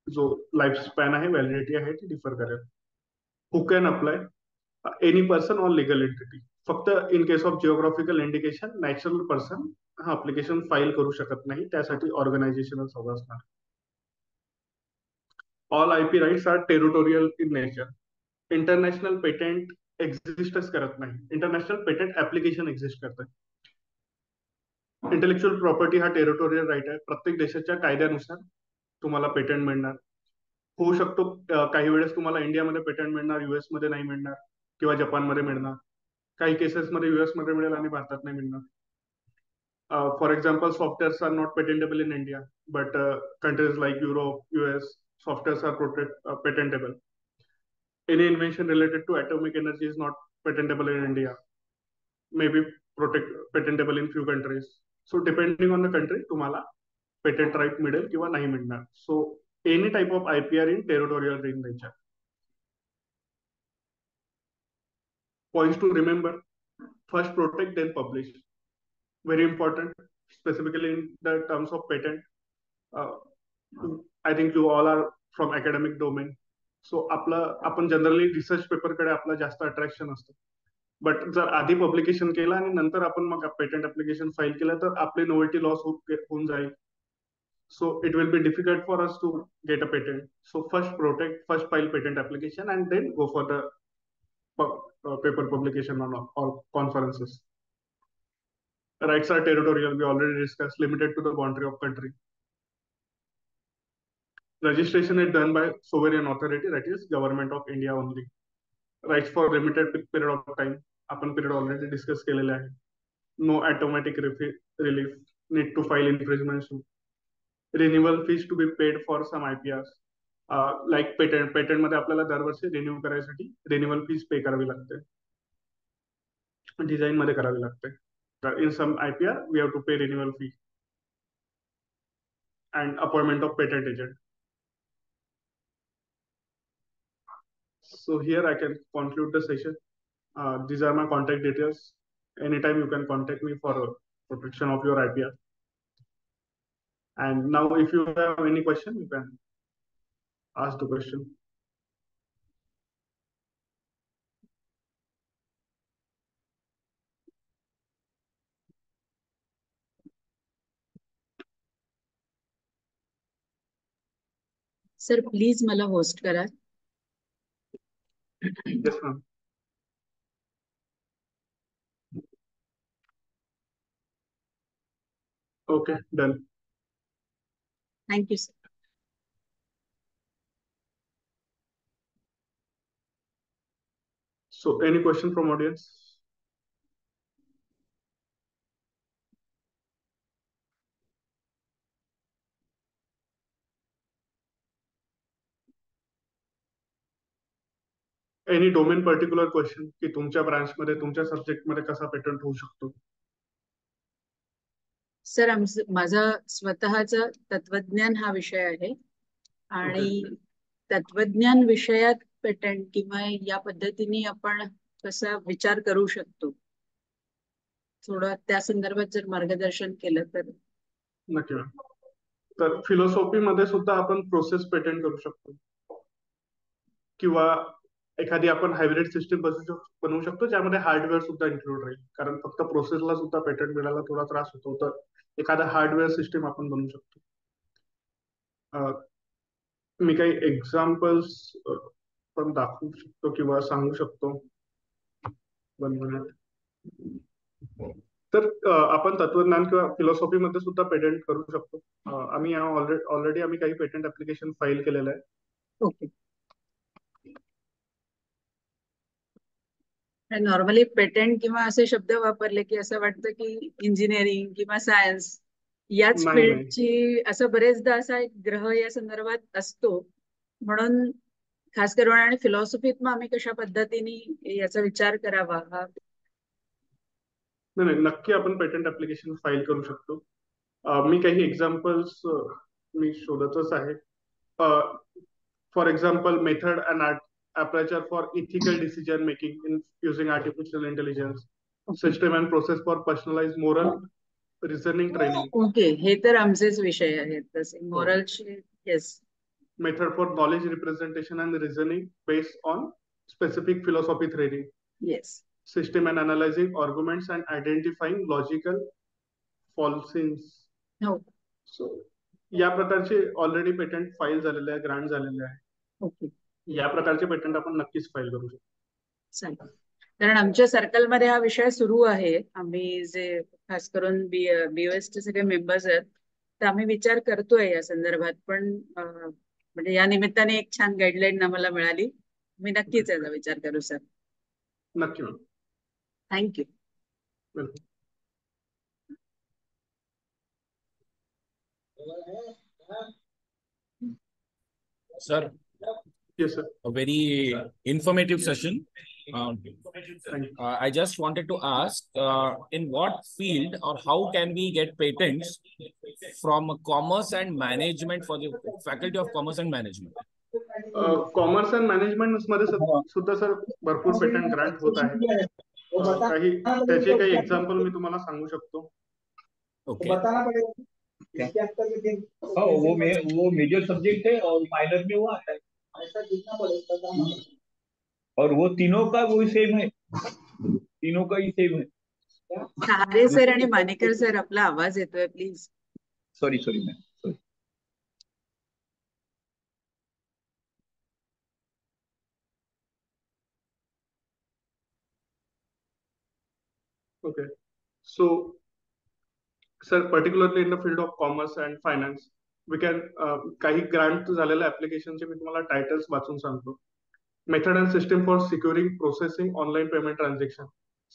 जो lifespan आहे, validity आहे, ती differ करेल. Who can apply? Any person or legal entity. फक्त in case of geographical indication natural person हा application file करू शकत नाही, त्यासाठी ऑर्गनायझेशनच हवं असणार. All IP rights are territorial in nature. International patent एक्झिस्टच करत नाही, इंटरनॅशनल पेटेंट ऍप्लिकेशन एक्झिस्ट करत. इंटेलेक्च्युअल प्रॉपर्टी हा टेरिटोरियल राईट आहे. प्रत्येक देशाच्या कायद्यानुसार तुम्हाला पेटेंट मिळणार. होऊ शकतो काही वेळेस तुम्हाला इंडियामध्ये पेटेंट मिळणार, युएस मध्ये नाही मिळणार, किंवा जपानमध्ये मिळणार. काही केसेस मध्ये युएस मध्ये मिळेल आणि भारतात नाही मिळणार. For example, softwares are not patentable in India, but countries like Europe, US, softwares are patentable. Any invention related to atomic energy is not patentable in India, maybe patentable in few countries. So depending on the country, तुम्हाला patent right मिळेल किंवा नाही मिळणार. So any type of IPR in territorial in nature. Points to remember: first protect, then publish. Very important, specifically in the terms of patent. I think you all are from academic domain. So आपण generally research paper कडे आपला जास्त attraction असतं. But जर आधी publication केलं आणि नंतर आपण मग पेटेंट ऍप्लिकेशन फाईल केलं तर आपली नोव्हेल्टी लॉस होऊन जाईल. So it will be difficult for us to get a patent. So first protect, first file patent application, and then go for the paper publication on all conferences. Rights are territorial, we already discussed, limited to the boundary of country. Registration is done by sovereign authority, that is government of India only. Rights for limited period of time, आपण period already discuss केलेले आहे. No automatic relief, need to file infringement suit. Renewal fees to be paid for some IPRs. Like patent मध्ये आपल्याला दरवर्षी renew करायसाठी renewal fees पे करावी लागते, डिझाईन मध्ये करावी लागते. In some IPR we have to pay renewal fee and appointment of patent agent. So here I can conclude the session. These are my contact details. Anytime you can contact me for protection of your IPR. And now if you have any question, you can ask the question. Sir please मला host करा. Yes, ma'am. Okay, done. Thank you sir. So any question from audience? Any domain particular question की तुमच्या ब्रांचमध्ये तुमच्या सब्जेक्टमध्ये कसा patent होऊ शकतो? Sir माझा स्वतःचा तत्वज्ञान हा विषय आहे आणि तत्वज्ञान विषयात पेटंट किंवा या पद्धतीने आपण कसा विचार करू शकतो, थोडं त्या संदर्भात जर मार्गदर्शन केलं तर. नक्की मॅम. तर फिलॉसॉफी मध्ये सुद्धा आपण प्रोसेस पेटंट करू शकतो, किंवा एखादी आपण हायब्रिड सिस्टीम बनवू शकतो ज्यामध्ये हार्डवेअर सुद्धा इन्क्लूड राहील, कारण फक्त प्रोसेसला सुद्धा पेटंट मिळायला थोडा त्रास होतो. तर एखादा हार्डवेअर सिस्टीम आपण बनवू शकतो. मी काही एक्झाम्पल्स पण दाखवू शकतो किंवा सांगू शकतो. 1 मिनिट. तर आपण तत्वज्ञान किंवा फिलॉसॉफी मध्ये सुद्धा पेटंट करू शकतो. आम्ही ऑलरेडी आम्ही काही पेटंट ऍप्लिकेशन फाईल केलेलं आहे. ओके. नॉर्मली पेटंट किंवा असे शब्द वापरले की असं वाटतं की इंजिनिअरिंग किंवा सायन्स याच नाही. फील्डची, असं बरेचदा असा एक ग्रह या संदर्भात असतो. म्हणून खास करून आणि फिलॉसॉफीत मग आम्ही कशा पद्धतीने याचा विचार करावा हा. नाही, नक्की आपण पेटंट ऍप्लिकेशन फाईल करू शकतो. मी काही एक्झाम्पल्स मी शोधतच आहे. For example, method and aperture for ethical decision making in using artificial intelligence, system and process for personalized moral reasoning training. Okay, हे तर आमचेच विषय आहेत तसे मोरलचे. Yes. Method for knowledge representation and reasoning based on specific philosophy theory. Yes. System and analyzing arguments and identifying logical falsings. हो. So या प्रकारचे ऑलरेडी पेटंट फाईल झालेले आहे, ग्रांट झालेले आहे. ओके. या प्रकारचे पेटंट आपण नक्कीच फाईल करू शकतो. चालेल. कारण आमच्या सर्कलमध्ये हा विषय सुरू आहे. आम्ही जे खास करून BOS चे सगळे मेंबर्स आहेत, तर आम्ही विचार करतोय या संदर्भात. पण म्हणजे या निमित्ताने एक छान गाईडलाईन आम्हाला मिळाली. मी नक्कीच याचा विचार करू सर. नक्की ma'am. Thank you. Welcome. Sir, Yes, sir. a very informative session. I just wanted to ask, in what field or how can we get patents from commerce and management for the faculty of commerce and management? Commerce and management मध्ये सुद्धा sir भरपूर patent grant होत आहे. काही त्याचे काही example मी तुम्हाला सांगू शकतो. Okay. वो मेजर सब्जेक्ट है और माइनर में वो आता है, ऐसा दिखना पड़ेगा. और वो तीनों का वो सेम है, तीनों का ही सेम है. सहारे सर आणि मानेकर सर, आपला आवाज येतोय please. Sorry ma'am, sorry. Okay. So, sir, particularly in the field of commerce and finance, we can काही ग्रांट झालेल्या ऍप्लिकेशनचे मी तुम्हाला टायटल्स वाचून सांगतो. Method and system for securing processing online payment transaction,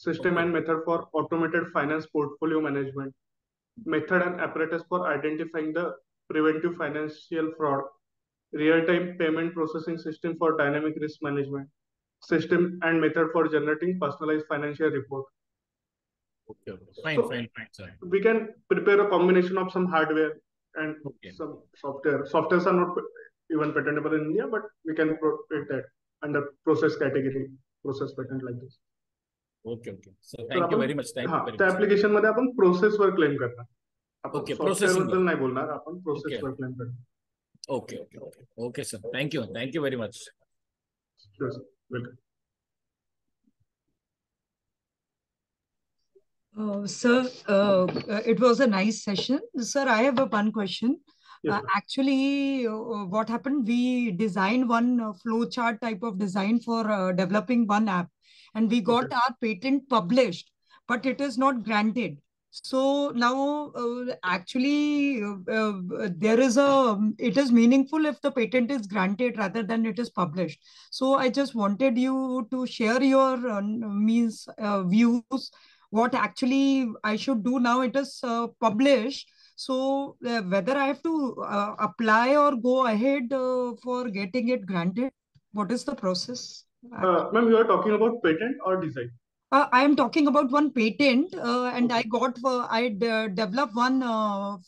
system and method for automated finance portfolio management, method and apparatus for identifying the preventive financial fraud, real-time payment processing system for dynamic risk management, system and method for generating personalized financial report. Okay. Fine, sir. We can prepare a combination of some hardware and some software. Softwares are not even patentable in India, but we can protect that under process category, process patent like this. Okay. So thank you very much. त्या application मध्ये आपण process वर claim करणार. आपण software बद्दल नाही बोलणार, आपण process वर claim करणार. Okay, sir. Thank you very much. Sure, sir. Welcome. Sir, it was a nice session. Sir, I have one question. Yes, Actually, what happened, we designed one flowchart type of design for developing one app, and we got our patent published, but it is not granted. So now, actually, there is it is meaningful if the patent is granted rather than it is published. So I just wanted you to share your views. What actually I should do now? It is published. So whether I have to apply or go ahead for getting it granted, what is the process? Ma'am, you are talking about patent or design? I am talking about one patent, and I developed one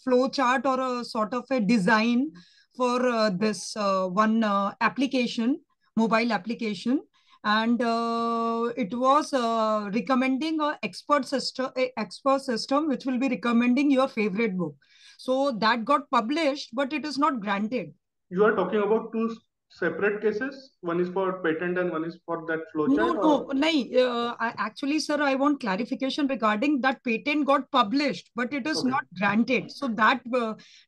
flow chart or a sort of a design for this one application, mobile application, and it was recommending expert system which will be recommending your favorite book. So that got published, but it is not granted. You are talking about two separate cases. One is for patent and one is for that No, flowchart. no, nahi. Actually, sir, I want clarification regarding that patent got published, but it is Okay. not granted. So that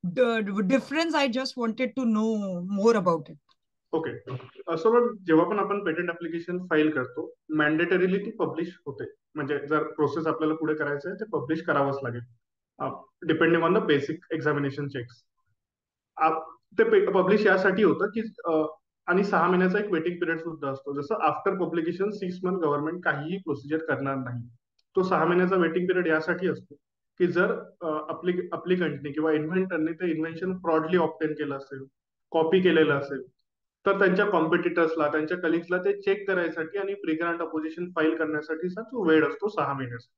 the difference, I just wanted to know more about it. Okay. So मग जेव्हा पण आपण patent application file करतो, मॅन्डेटरीली ती publish होते. म्हणजे जर process आपल्याला पुढे करायचं आहे ते पब्लिश करावंच लागेल, depending on the basic examination checks. ते पब्लिश यासाठी होतं की आणि 6 महिन्याचा एक वेटिंग पिरियड सुद्धा असतो. जसं आफ्टर पब्लिकेशन 6 मंथ गव्हर्नमेंट काहीही प्रोसिजर करणार नाही. तो 6 महिन्याचा वेटिंग पिरियड यासाठी असतो की जर अप्लिकंटने किंवा इन्व्हेंटरने ते इन्व्हेन्शन फ्रॉडली ऑप्टेन केलं असेल, कॉपी केलेलं असेल, तर त्यांच्या कॉम्पिटिटर्सला, त्यांच्या कलिग्सला ते चेक करायसाठी आणि प्री ग्रांट अपोजिशन फाईल करण्यासाठीचा जो वेळ असतो 6 महिन्याचा.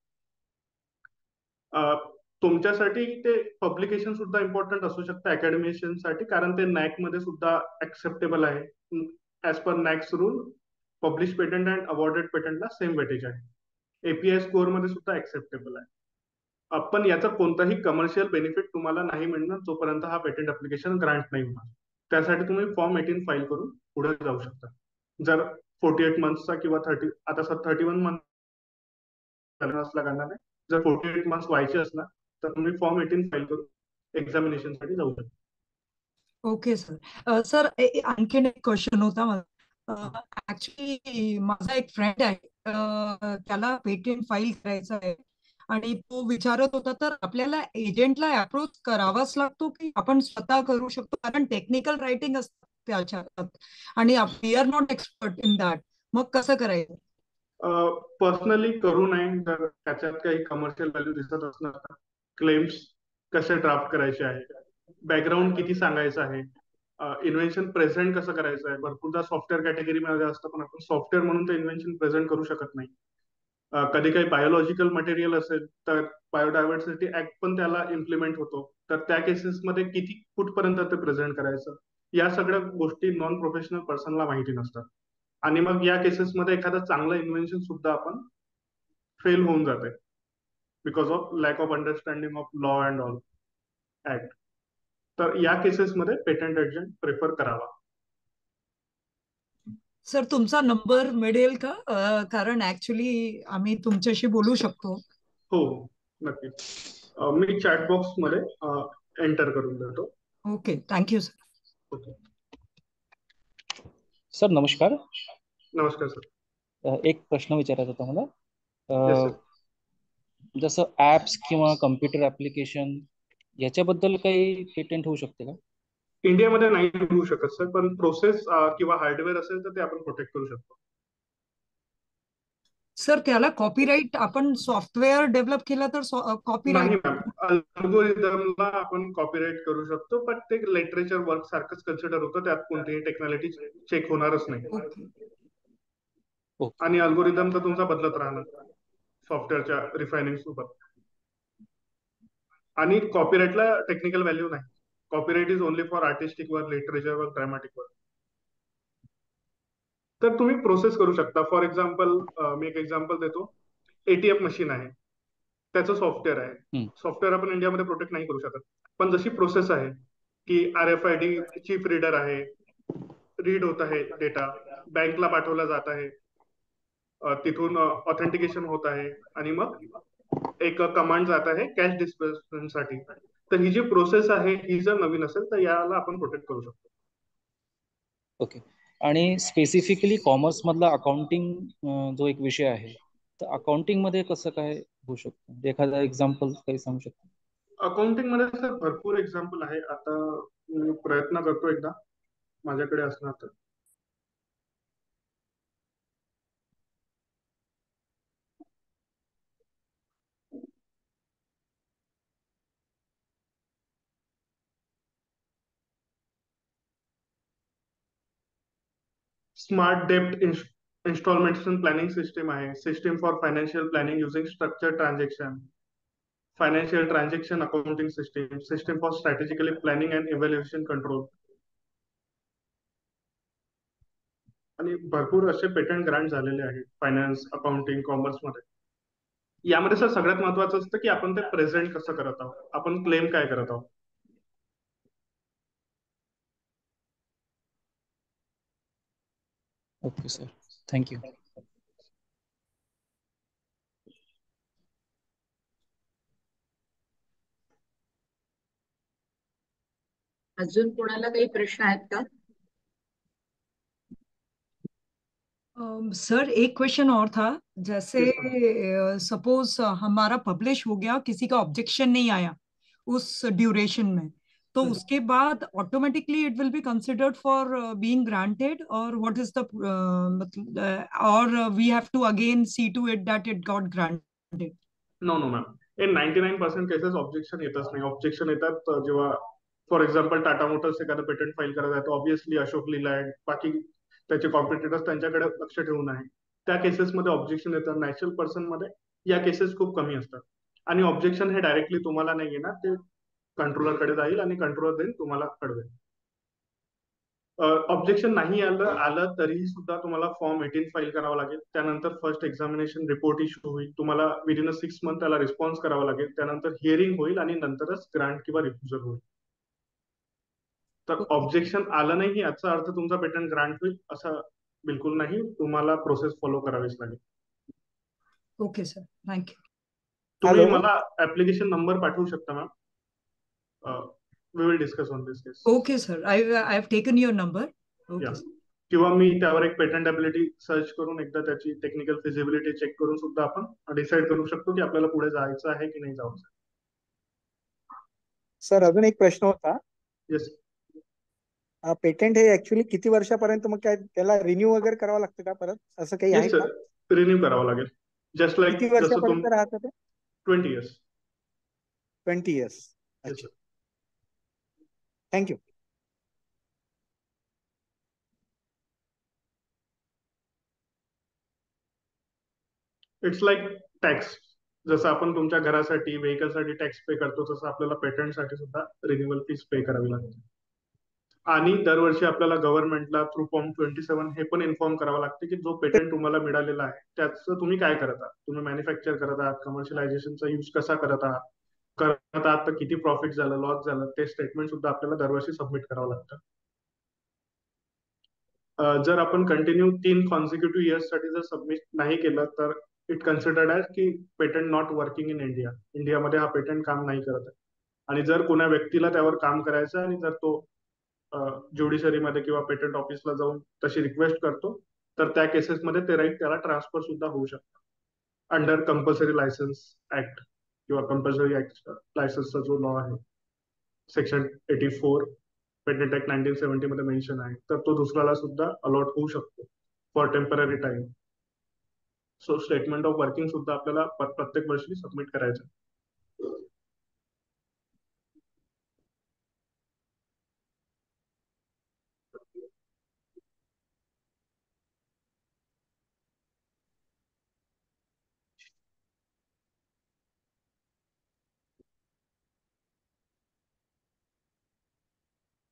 तुमच्यासाठी ते पब्लिकेशन सुद्धा इम्पॉर्टंट असू शकतं अकॅडमिशियनसाठी, कारण ते नॅक मध्ये सुद्धा ऍक्सेप्टेबल आहे. As per NAAC rule publish patent and awarded पेटंटला सेम वेटेज आहे. एपीआय स्कोअर मध्ये सुद्धा ऍक्सेप्टेबल आहे. पण याचा कोणताही कमर्शियल बेनिफिट तुम्हाला नाही मिळणार जोपर्यंत हा पेटंट ऍप्लिकेशन ग्रांट नाही होणार. त्यासाठी तुम्ही फॉर्म 18 फाईल करून पुढे जाऊ शकता. जर 48 मंथचा किंवा 31 मंथ असला करणार नाही, जर 48 मंथ्स व्हायचे असणार तर तुम्ही फॉर्म 18 फाईल करून एक्झामिनेशन साठी जाऊ शकता. Okay sir. सर आणखीन एक क्वेश्चन होता मला. ऍक्च्युली माझा एक फ्रेंड आहे, त्याला पेटंट फाईल करायचं आहे आणि तो विचारत होता, तर आपल्याला एजंटला अप्रोच करावाच लागतो की आपण स्वतः करू शकतो, कारण टेक्निकल रायटिंग असतं त्याच्यात आणि we are not expert in that. मग कसं करायचं? पर्सनली करू नये जर त्याच्यात काही कमर्शियल व्हॅल्यू दिसत असणार तर. क्लेम्स कसे ड्राफ्ट करायचे आहे, बॅकग्राऊंड किती सांगायचं आहे, इन्व्हेन्शन प्रेझेंट कसं करायचं आहे. भरपूरदा सॉफ्टवेअर कॅटेगरीमध्ये असतं पण आपण सॉफ्टवेअर म्हणून ते इन्व्हेन्शन प्रेझेंट करू शकत नाही. कधी काही बायोलॉजिकल मटेरियल असेल तर बायोडायव्हर्सिटी ऍक्ट पण त्याला इम्प्लिमेंट होतो, तर त्या केसेसमध्ये किती कुठपर्यंत ते प्रेझेंट करायचं, या सगळ्या गोष्टी नॉन प्रोफेशनल पर्सनला माहिती नसतात. आणि मग या केसेसमध्ये एखादं चांगलं इन्व्हेन्शन सुद्धा आपण फेल होऊन जाते because of lack of understanding of law and all act. तर या केसेसमध्ये पेटंट एजंट प्रेफर करावा. सर तुमचा नंबर मिळेल का? कारण ऍक्च्युली आम्ही तुमच्याशी बोलू शकतो. हो, नक्कीच. मी चॅट बॉक्स मध्ये एंटर करून देतो. Okay, thank you sir. Okay. Sir नमस्कार. नमस्कार सर. एक प्रश्न विचारायचा होता मला. Yes sir. जसं ऍप्स किंवा कम्प्युटर ऍप्लिकेशन याच्याबद्दल काही पेटंट होऊ शकते का? इंडियामध्ये नाही होऊ शकत सर, पण प्रोसेस किंवा हार्डवेअर असेल तर ते आपण प्रोटेक्ट करू शकतो. सर त्याला कॉपीराईट, आपण सॉफ्टवेअर डेव्हलप केला तर नाही कॉपीराईट? मॅम, अल्गोरिदमला आपण कॉपीराईट करू शकतो, पण ते लिटरेचर वर्क सारखंच कन्सिडर होतं. त्यात कोणतीही टेक्नॉलॉजी चेक होणारच नाही. ओके. आणि अल्गोरिदम तर तुमचा बदलत राहणार सॉफ्टवेअरच्या रिफायनिंग सोबत. आणि कॉपीराईटला टेक्निकल व्हॅल्यू नाही. Copyright is only for artistic work, literature work, dramatic work. तर तुम्ही प्रोसेस करू शकता. फॉर एक्झाम्पल, मी एक एक्झाम्पल देतो. एटीएम मशीन आहे, त्याचं सॉफ्टवेअर आहे. सॉफ्टवेअर आपण इंडियामध्ये प्रोटेक्ट नाही करू शकत, पण जशी प्रोसेस आहे की RFID चिप रीडर आहे, रीड होत आहे डेटा, बँकला पाठवला जात आहे, तिथून ऑथेंटिकेशन होत आहे आणि मग एक कमांड जात आहे कॅश डिस्बर्समेंट साठी. तर ही जी प्रोसेस आहे ही जर नवीन असेल तर याला आपण प्रोटेक्ट करू शकतो. ओके. आणि स्पेसिफिकली कॉमर्स मधला अकाउंटिंग जो एक विषय आहे, तर अकाउंटिंग मध्ये कसं काय होऊ शकतं? एखादा एक्झाम्पल काही सांगू शकतो? अकाउंटिंग मध्ये सर भरपूर एक्झाम्पल आहे. आता मी प्रयत्न करतो एकदा माझ्याकडे असणार तर. स्मार्ट डेप्ट इन्स्टॉलमेंट प्लॅनिंग सिस्टीम आहे, system for financial planning using structure transaction, financial transaction accounting system, system for strategically planning and evaluation control, आणि भरपूर असे पेटंट ग्रांट झालेले आहेत फायनान्स, अकाउंटिंग, कॉमर्स मध्ये. यामध्ये सर सगळ्यात महत्वाचं असतं की आपण ते प्रेझेंट कसं करत आहोत, आपण क्लेम काय करत आहोत. Okay sir, thank you. अजून कोणाला काही प्रश्न आहेत का? सर एक क्वेश्चन और था, जैसे Yes, sir. सपोज हमारा पब्लिश हो गया, किसी का ऑब्जेक्शन नहीं आया उस ड्यूरेशन में, तो उसके बाद automatically it will be considered for being granted, और व्हाट इज द मतलब, और we have to again see to it that it got granted? No no ma'am, in 99% cases objection येतच नाही. ऑब्जेक्शन येतात जेव्हा फॉर एक्झाम्पल टाटा मोटर्स एखादं patent file करत आहे, तर ऑब्व्हियसली अशोक लीलँड, बाकी त्याचे कॉम्पिटिटर्स त्यांच्याकडे लक्ष ठेवून आहे, त्या केसेसमध्ये ऑब्जेक्शन येतात. नॅचरल पर्सन मध्ये या केसेस खूप कमी असतात, आणि ऑब्जेक्शन हे डायरेक्टली तुम्हाला नाही येणार, ते कंट्रोलरकडे जाईल आणि कंट्रोलर देईल तुम्हाला कळवेल. ऑब्जेक्शन नाही आलं तरीही सुद्धा तुम्हाला फॉर्म 18 फाईल करावा लागेल. त्यानंतर फर्स्ट एक्झामिनेशन रिपोर्ट इश्यू होईल, तुम्हाला विदिन अ 6 मंथ त्याला रिस्पॉन्स करावा लागेल. त्यानंतर हिअरिंग होईल आणि नंतरच ग्रांट किंवा रिफ्युजल होईल. तर ऑब्जेक्शन आलं नाही याचा अर्थ तुमचा पेटंट ग्रांट होईल असं बिलकुल नाही. तुम्हाला प्रोसेस फॉलो करावीच लागेल. Okay sir, thank you. तुम्ही Hello. मला ऍप्लिकेशन नंबर पाठवू शकता ma'am. We will discuss on this case. Okay sir, I have taken your number. Okay. किंवा मी त्यावर एक पेटंटेबिलिटी सर्च करून एकदा त्याची टेक्निकल फिजिबिलिटी चेक करून सुद्धा आपण डिसाईड करू शकतो की आपल्याला पुढे जायचं आहे की नाही जायचं. सर अजून एक प्रश्न होता. येस. पेटंट हे ऍक्च्युली किती वर्षापर्यंत मग काय त्याला रिन्यू वगैरे करावं लागतं का परत, असं काही आहे येस का? सर, रिन्यू करावं लागेल. जस्ट लाईक किती जसं वर्षापर्यंत राहतं ते? 20 years. 20 years. Yes, अच्छा, sir. Thank you. It's like tax. जसं आपण तुमच्या घरासाठी, व्हेकलसाठी टॅक्स पे करतो, तसं आपल्याला पेटंटसाठी सुद्धा रिन्युअल फीस पे करावी लागते. आणि दरवर्षी आपल्याला गव्हर्नमेंटला थ्रू फॉर्म 27 हे पण इन्फॉर्म करावं लागते की जो पेटंट तुम्हाला मिळालेला आहे त्याचं तुम्ही काय करत आहात. तुम्ही मॅन्युफॅक्चर करत आहात, कमर्शियलायझेशनचा यूज कसा करत आहात, तर किती प्रॉफिट झालं, लॉस झालं, ते स्टेटमेंट सुद्धा आपल्याला दरवर्षी सबमिट करावं लागतं. जर आपण कंटिन्यू 3 कॉन्झिक्युटिव्ह इयर्स साठी जर सबमिट नाही केलं तर इट कन्सिडर्ड ॲज की patent not working in India. इंडियामध्ये हा पेटंट काम नाही करत आहे. आणि जर कोणा व्यक्तीला त्यावर काम करायचं आणि जर तो ज्युडिशरीमध्ये किंवा पेटंट ऑफिसला जाऊन तशी रिक्वेस्ट करतो, तर त्या केसेसमध्ये ते राईट त्याला ट्रान्सफर सुद्धा होऊ शकतं अंडर कंपल्सरी लायसन्स ऍक्ट किंवा कंपल्सरी लायसन्सचा जो लॉ आहे, सेक्शन 84 पेटंट ऍक्ट 1970 मध्ये मेन्शन आहे, तर तो दुसऱ्याला सुद्धा अलॉट होऊ शकतो for temporary time. So statement of working सुद्धा आपल्याला प्रत्येक वर्षी सबमिट करायचं.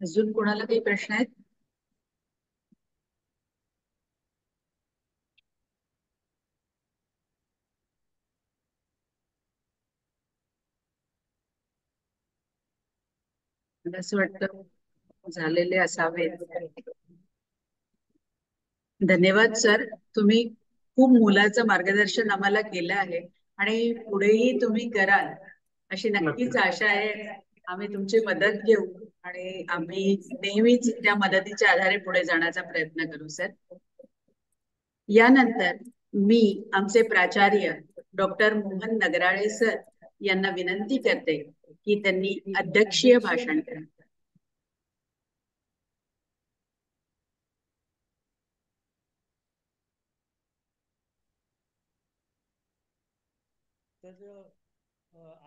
अजून कोणाला काही प्रश्न आहेत? मला असं वाटतं झालेले असावे. धन्यवाद सर, तुम्ही खूप मोलाचं मार्गदर्शन आम्हाला केलं आहे आणि पुढेही तुम्ही कराल अशी नक्कीच आशा आहे. आम्ही तुमची मदत घेऊ आणि आम्ही नेहमीच त्या मदतीच्या आधारे पुढे जाण्याचा प्रयत्न करू सर. यानंतर मी आमचे प्राचार्य डॉक्टर मोहन नगराळे सर यांना विनंती करते की त्यांनी अध्यक्षीय भाषण करावे.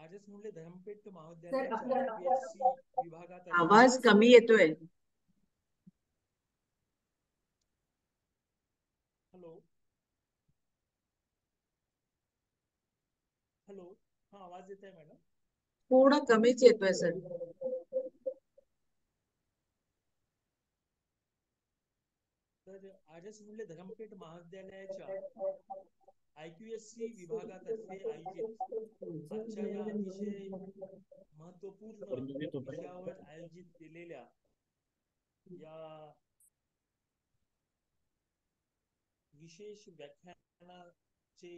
आजच म्हणले धर्मपेठ महाविद्यालयाच्या PHC विभागात आवाज कमी येतोय. हॅलो हॅलो, हा आवाज येत आहे मॅडम? थोडा कमीच येतोय सर. तर आर्यस मुंडे धरमपेठ महाविद्यालयाच्या IQSC विभागातर्फे आयोजित आजच्या या अतिशय महत्वपूर्ण विषयावर आयोजित केलेल्या या विशेष व्याख्यानाचे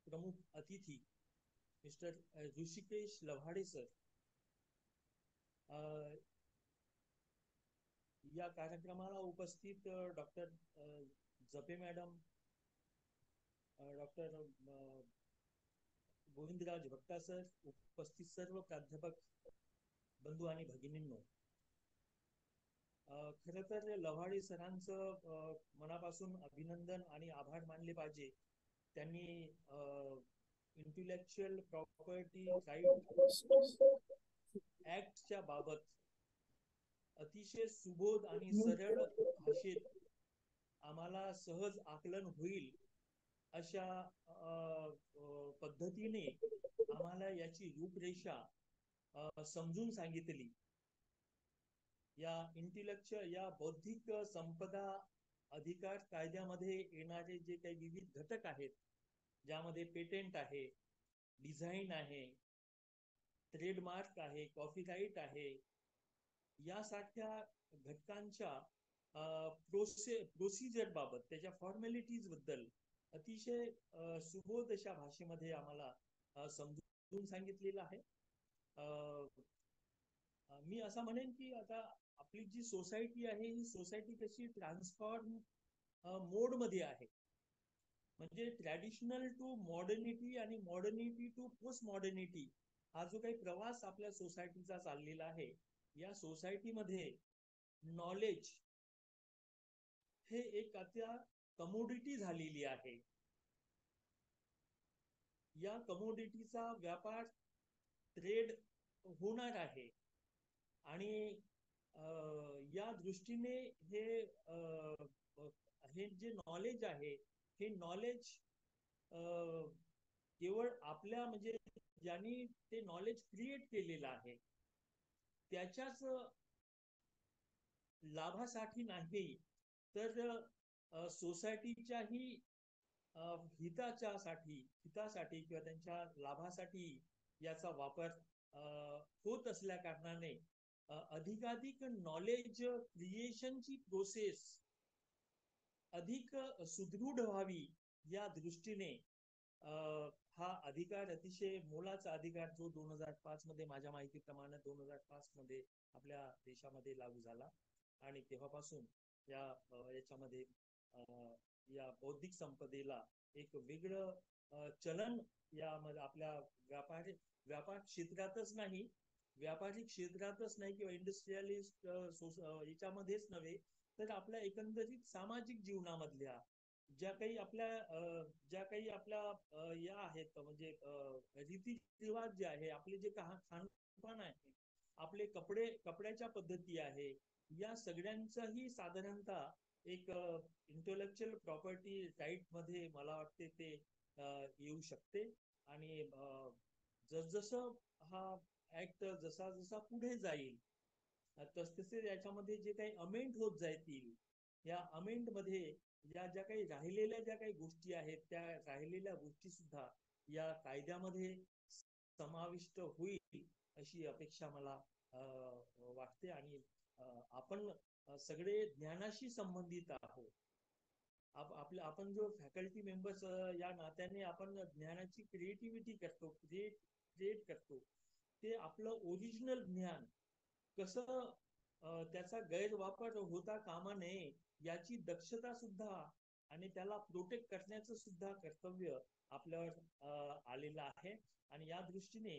प्रमुख अतिथी मिस्टर ऋषिकेश लव्हाडे सर, या कार्यक्रमाला उपस्थित डॉक्टर जपे मॅडम, डॉक्टर गोविंदराज भक्ता सर, उपस्थित सर्व प्राध्यापक बंधू आणि भगिनींनो, खर तर लव्हाडे सरांचं मनापासून अभिनंदन आणि आभार मानले पाहिजे. त्यांनी इंटेलेक्चुअल प्रॉपर्टी राईट ऍक्टच्या बाबत अतिशय सुबोध आणि सरळ भाषेत आम्हाला सहज आकलन होईल अशा पद्धतीने आम्हाला याची रूपरेषा समजून सांगितली. या इंटेलेक्चुअल या बौद्धिक संपदा अधिकार कायद्यामध्ये येणारे जे काही विविध घटक आहेत, ज्यामध्ये पेटेंट आहे, डिझाईन आहे, ट्रेडमार्क आहे, कॉपीराईट आहे, यासारख्या घटकांच्या प्रोसिजर बाबत, त्याच्या फॉर्मॅलिटीज बद्दल अतिशय सुबोध अशा भाषेमध्ये आम्हाला समजून सांगितलेलं आहे. मी असं म्हणेन की आता आपली जी सोसायटी आहे, ही सोसायटी कशी ट्रान्सफॉर्म मोड मध्ये आहे. म्हणजे ट्रॅडिशनल टू मॉडर्निटी आणि मॉडर्निटी टू पोस्ट मॉडर्निटी हा जो काही प्रवास आपल्या सोसायटीचा चाललेला आहे, या सोसायटीमध्ये नॉलेज हे एक आता कमोडिटी झालेली आहे. या कमोडिटीचा व्यापार ट्रेड होणार आहे आणि या दृष्टीने हे जे नॉलेज आहे, हे नॉलेज केवळ आपल्या म्हणजे ज्यांनी ते नॉलेज क्रिएट केलेलं आहे त्याच्याच लाभासाठी नाही, तर सोसायटीच्याही हितासाठी किंवा त्यांच्या लाभासाठी याचा वापर होत असल्या कारणाने अधिकाधिक नॉलेज क्रिएशनची प्रोसेस अधिक सुदृढ व्हावी या दृष्टीने हा अधिकार अतिशय मोलाचा अधिकार जो 2005 मध्ये माझ्या माहितीप्रमाणे 2005 मध्ये आपल्या देशामध्ये लागू झाला आणि तेव्हापासून याच्यामध्ये या बौद्धिक संपदेला एक वेगळं चलन यामध्ये आपल्या व्यापार क्षेत्रातच नाही, व्यापारिक क्षेत्रातच नाही किंवा इंडस्ट्रियलिस्ट याच्यामध्येच नव्हे, तर आपल्या एकंदरीत सामाजिक जीवनामधल्या ज्या काही आपल्या या आहेत, म्हणजे रीतिरिवाज जे आहे, आपले जे खानपान आहे, आपले कपड्याच्या पद्धती आहे, या सगळ्यांचाही साधारणतः एक इंटेलेक्चुअल प्रॉपर्टी राईट मध्ये मला वाटते ते येऊ शकते. आणि जसजसं हा ऍक्ट जसा पुढे जाईल तसतसे याच्यामध्ये जे काही अमेंड होत जातील, या अमेंड मध्ये ज्या काही राहिलेल्या काही गोष्टी आहेत, त्या राहिलेल्या गोष्टी सुद्धा या कायद्यामध्ये समाविष्ट होईल अशी अपेक्षा मला वाटते. आणि आपण सगळे ज्ञानाशी संबंधित आहोत. आपण जो फॅकल्टी मेंबर्स या नात्याने आपण ज्ञानाची क्रिएटिव्हिटी करतो, क्रिएट करतो, ते आपलं ओरिजिनल ज्ञान कसं त्याचा गैरवापर होता कामा नये याची दक्षता सुद्धा आणि त्याला प्रोटेक्ट करण्याचं सुद्धा कर्तव्य आपल्यावर आलेलं आहे. आणि या दृष्टीने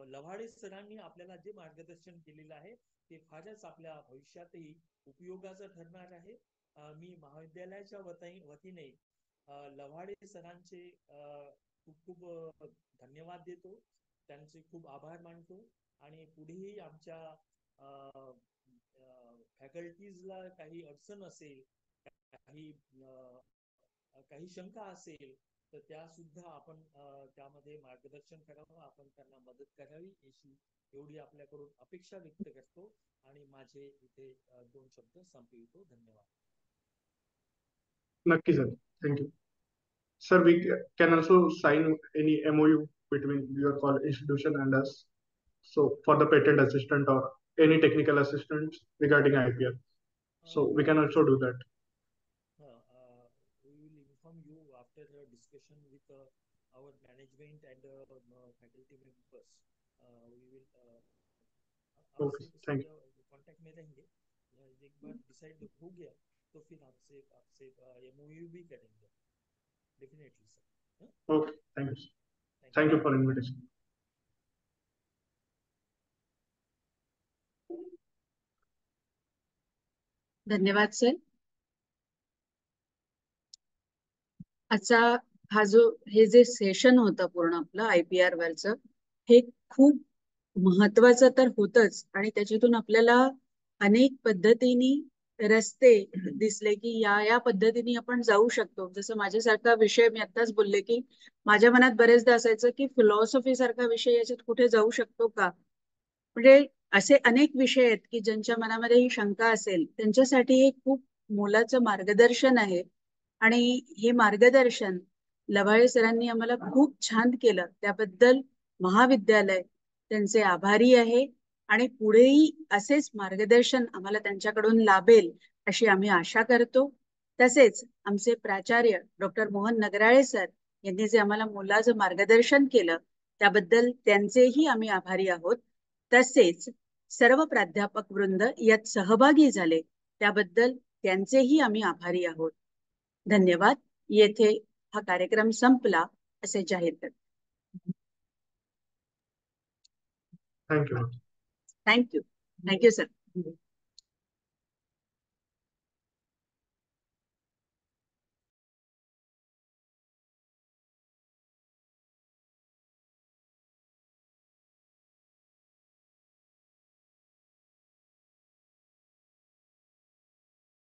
लव्हाडे सरांनी आपल्याला जे मार्गदर्शन केलेलं आहे ते फारच आपल्या भविष्यातही उपयोगाचं ठरणार आहे. मी महाविद्यालयाच्या वतीने लव्हाडे सरांचे खूप खूप धन्यवाद देतो, त्यांचे खूप आभार मानतो आणि पुढेही आमच्या फॅकल्टीजला काही अडचण असेल, काही शंका असेल तर त्या सुद्धा आपण त्यामध्ये मार्गदर्शन करावं, आपण त्यांना मदत करावी एवढी आपल्याकडून अपेक्षा व्यक्त करतो आणि माझे इथे 2 शब्द संपवितो. धन्यवाद. नक्की sir, thank you. Sir, we can also sign any MOU between your college institution and us. So for the patent assistant or any technical assistance regarding IPR. So we can also do that. We will inform you after the discussion with our management and faculty members. We will Okay, thank you. Contact में रहेंगे. एक बार decide हो गया तो फिर आपसे MOU भी करेंगे. Definitely, sir. Okay, thank you. Thank you for invitation. धन्यवाद सर. आजचा हा जो हे जे सेशन होतं पूर्ण आपलं IPR वरचं, हे खूप महत्वाचं तर होतच आणि त्याच्यातून आपल्याला अनेक पद्धतीने रस्ते दिसले की या पद्धतीने आपण जाऊ शकतो. जसं माझ्यासारखा विषय मी आताच बोलले की माझ्या मनात बरेचदा असायचं की फिलॉसॉफी सारखा विषय याच्यात कुठे जाऊ शकतो का. म्हणजे असे अनेक विषय आहेत की ज्यांच्या मनामध्ये ही शंका असेल त्यांच्यासाठी हे खूप मोलाचं मार्गदर्शन आहे. आणि हे मार्गदर्शन लवाळे सरांनी आम्हाला खूप छान केलं, त्याबद्दल महाविद्यालय त्यांचे आभारी आहे आणि पुढेही असेच मार्गदर्शन आम्हाला त्यांच्याकडून लाभेल अशी आम्ही आशा करतो. तसेच आमचे प्राचार्य डॉक्टर मोहन नगराळे सर यांनी जे आम्हाला मोलाचं मार्गदर्शन केलं त्याबद्दल त्यांचेही आम्ही आभारी आहोत. तसेच सर्व प्राध्यापक वृंद यात सहभागी झाले त्याबद्दल त्यांचेही आम्ही आभारी आहोत. धन्यवाद. येथे हा कार्यक्रम संपला असे जाहीर करतो. थँक्यू. थँक्यू. Thank you sir.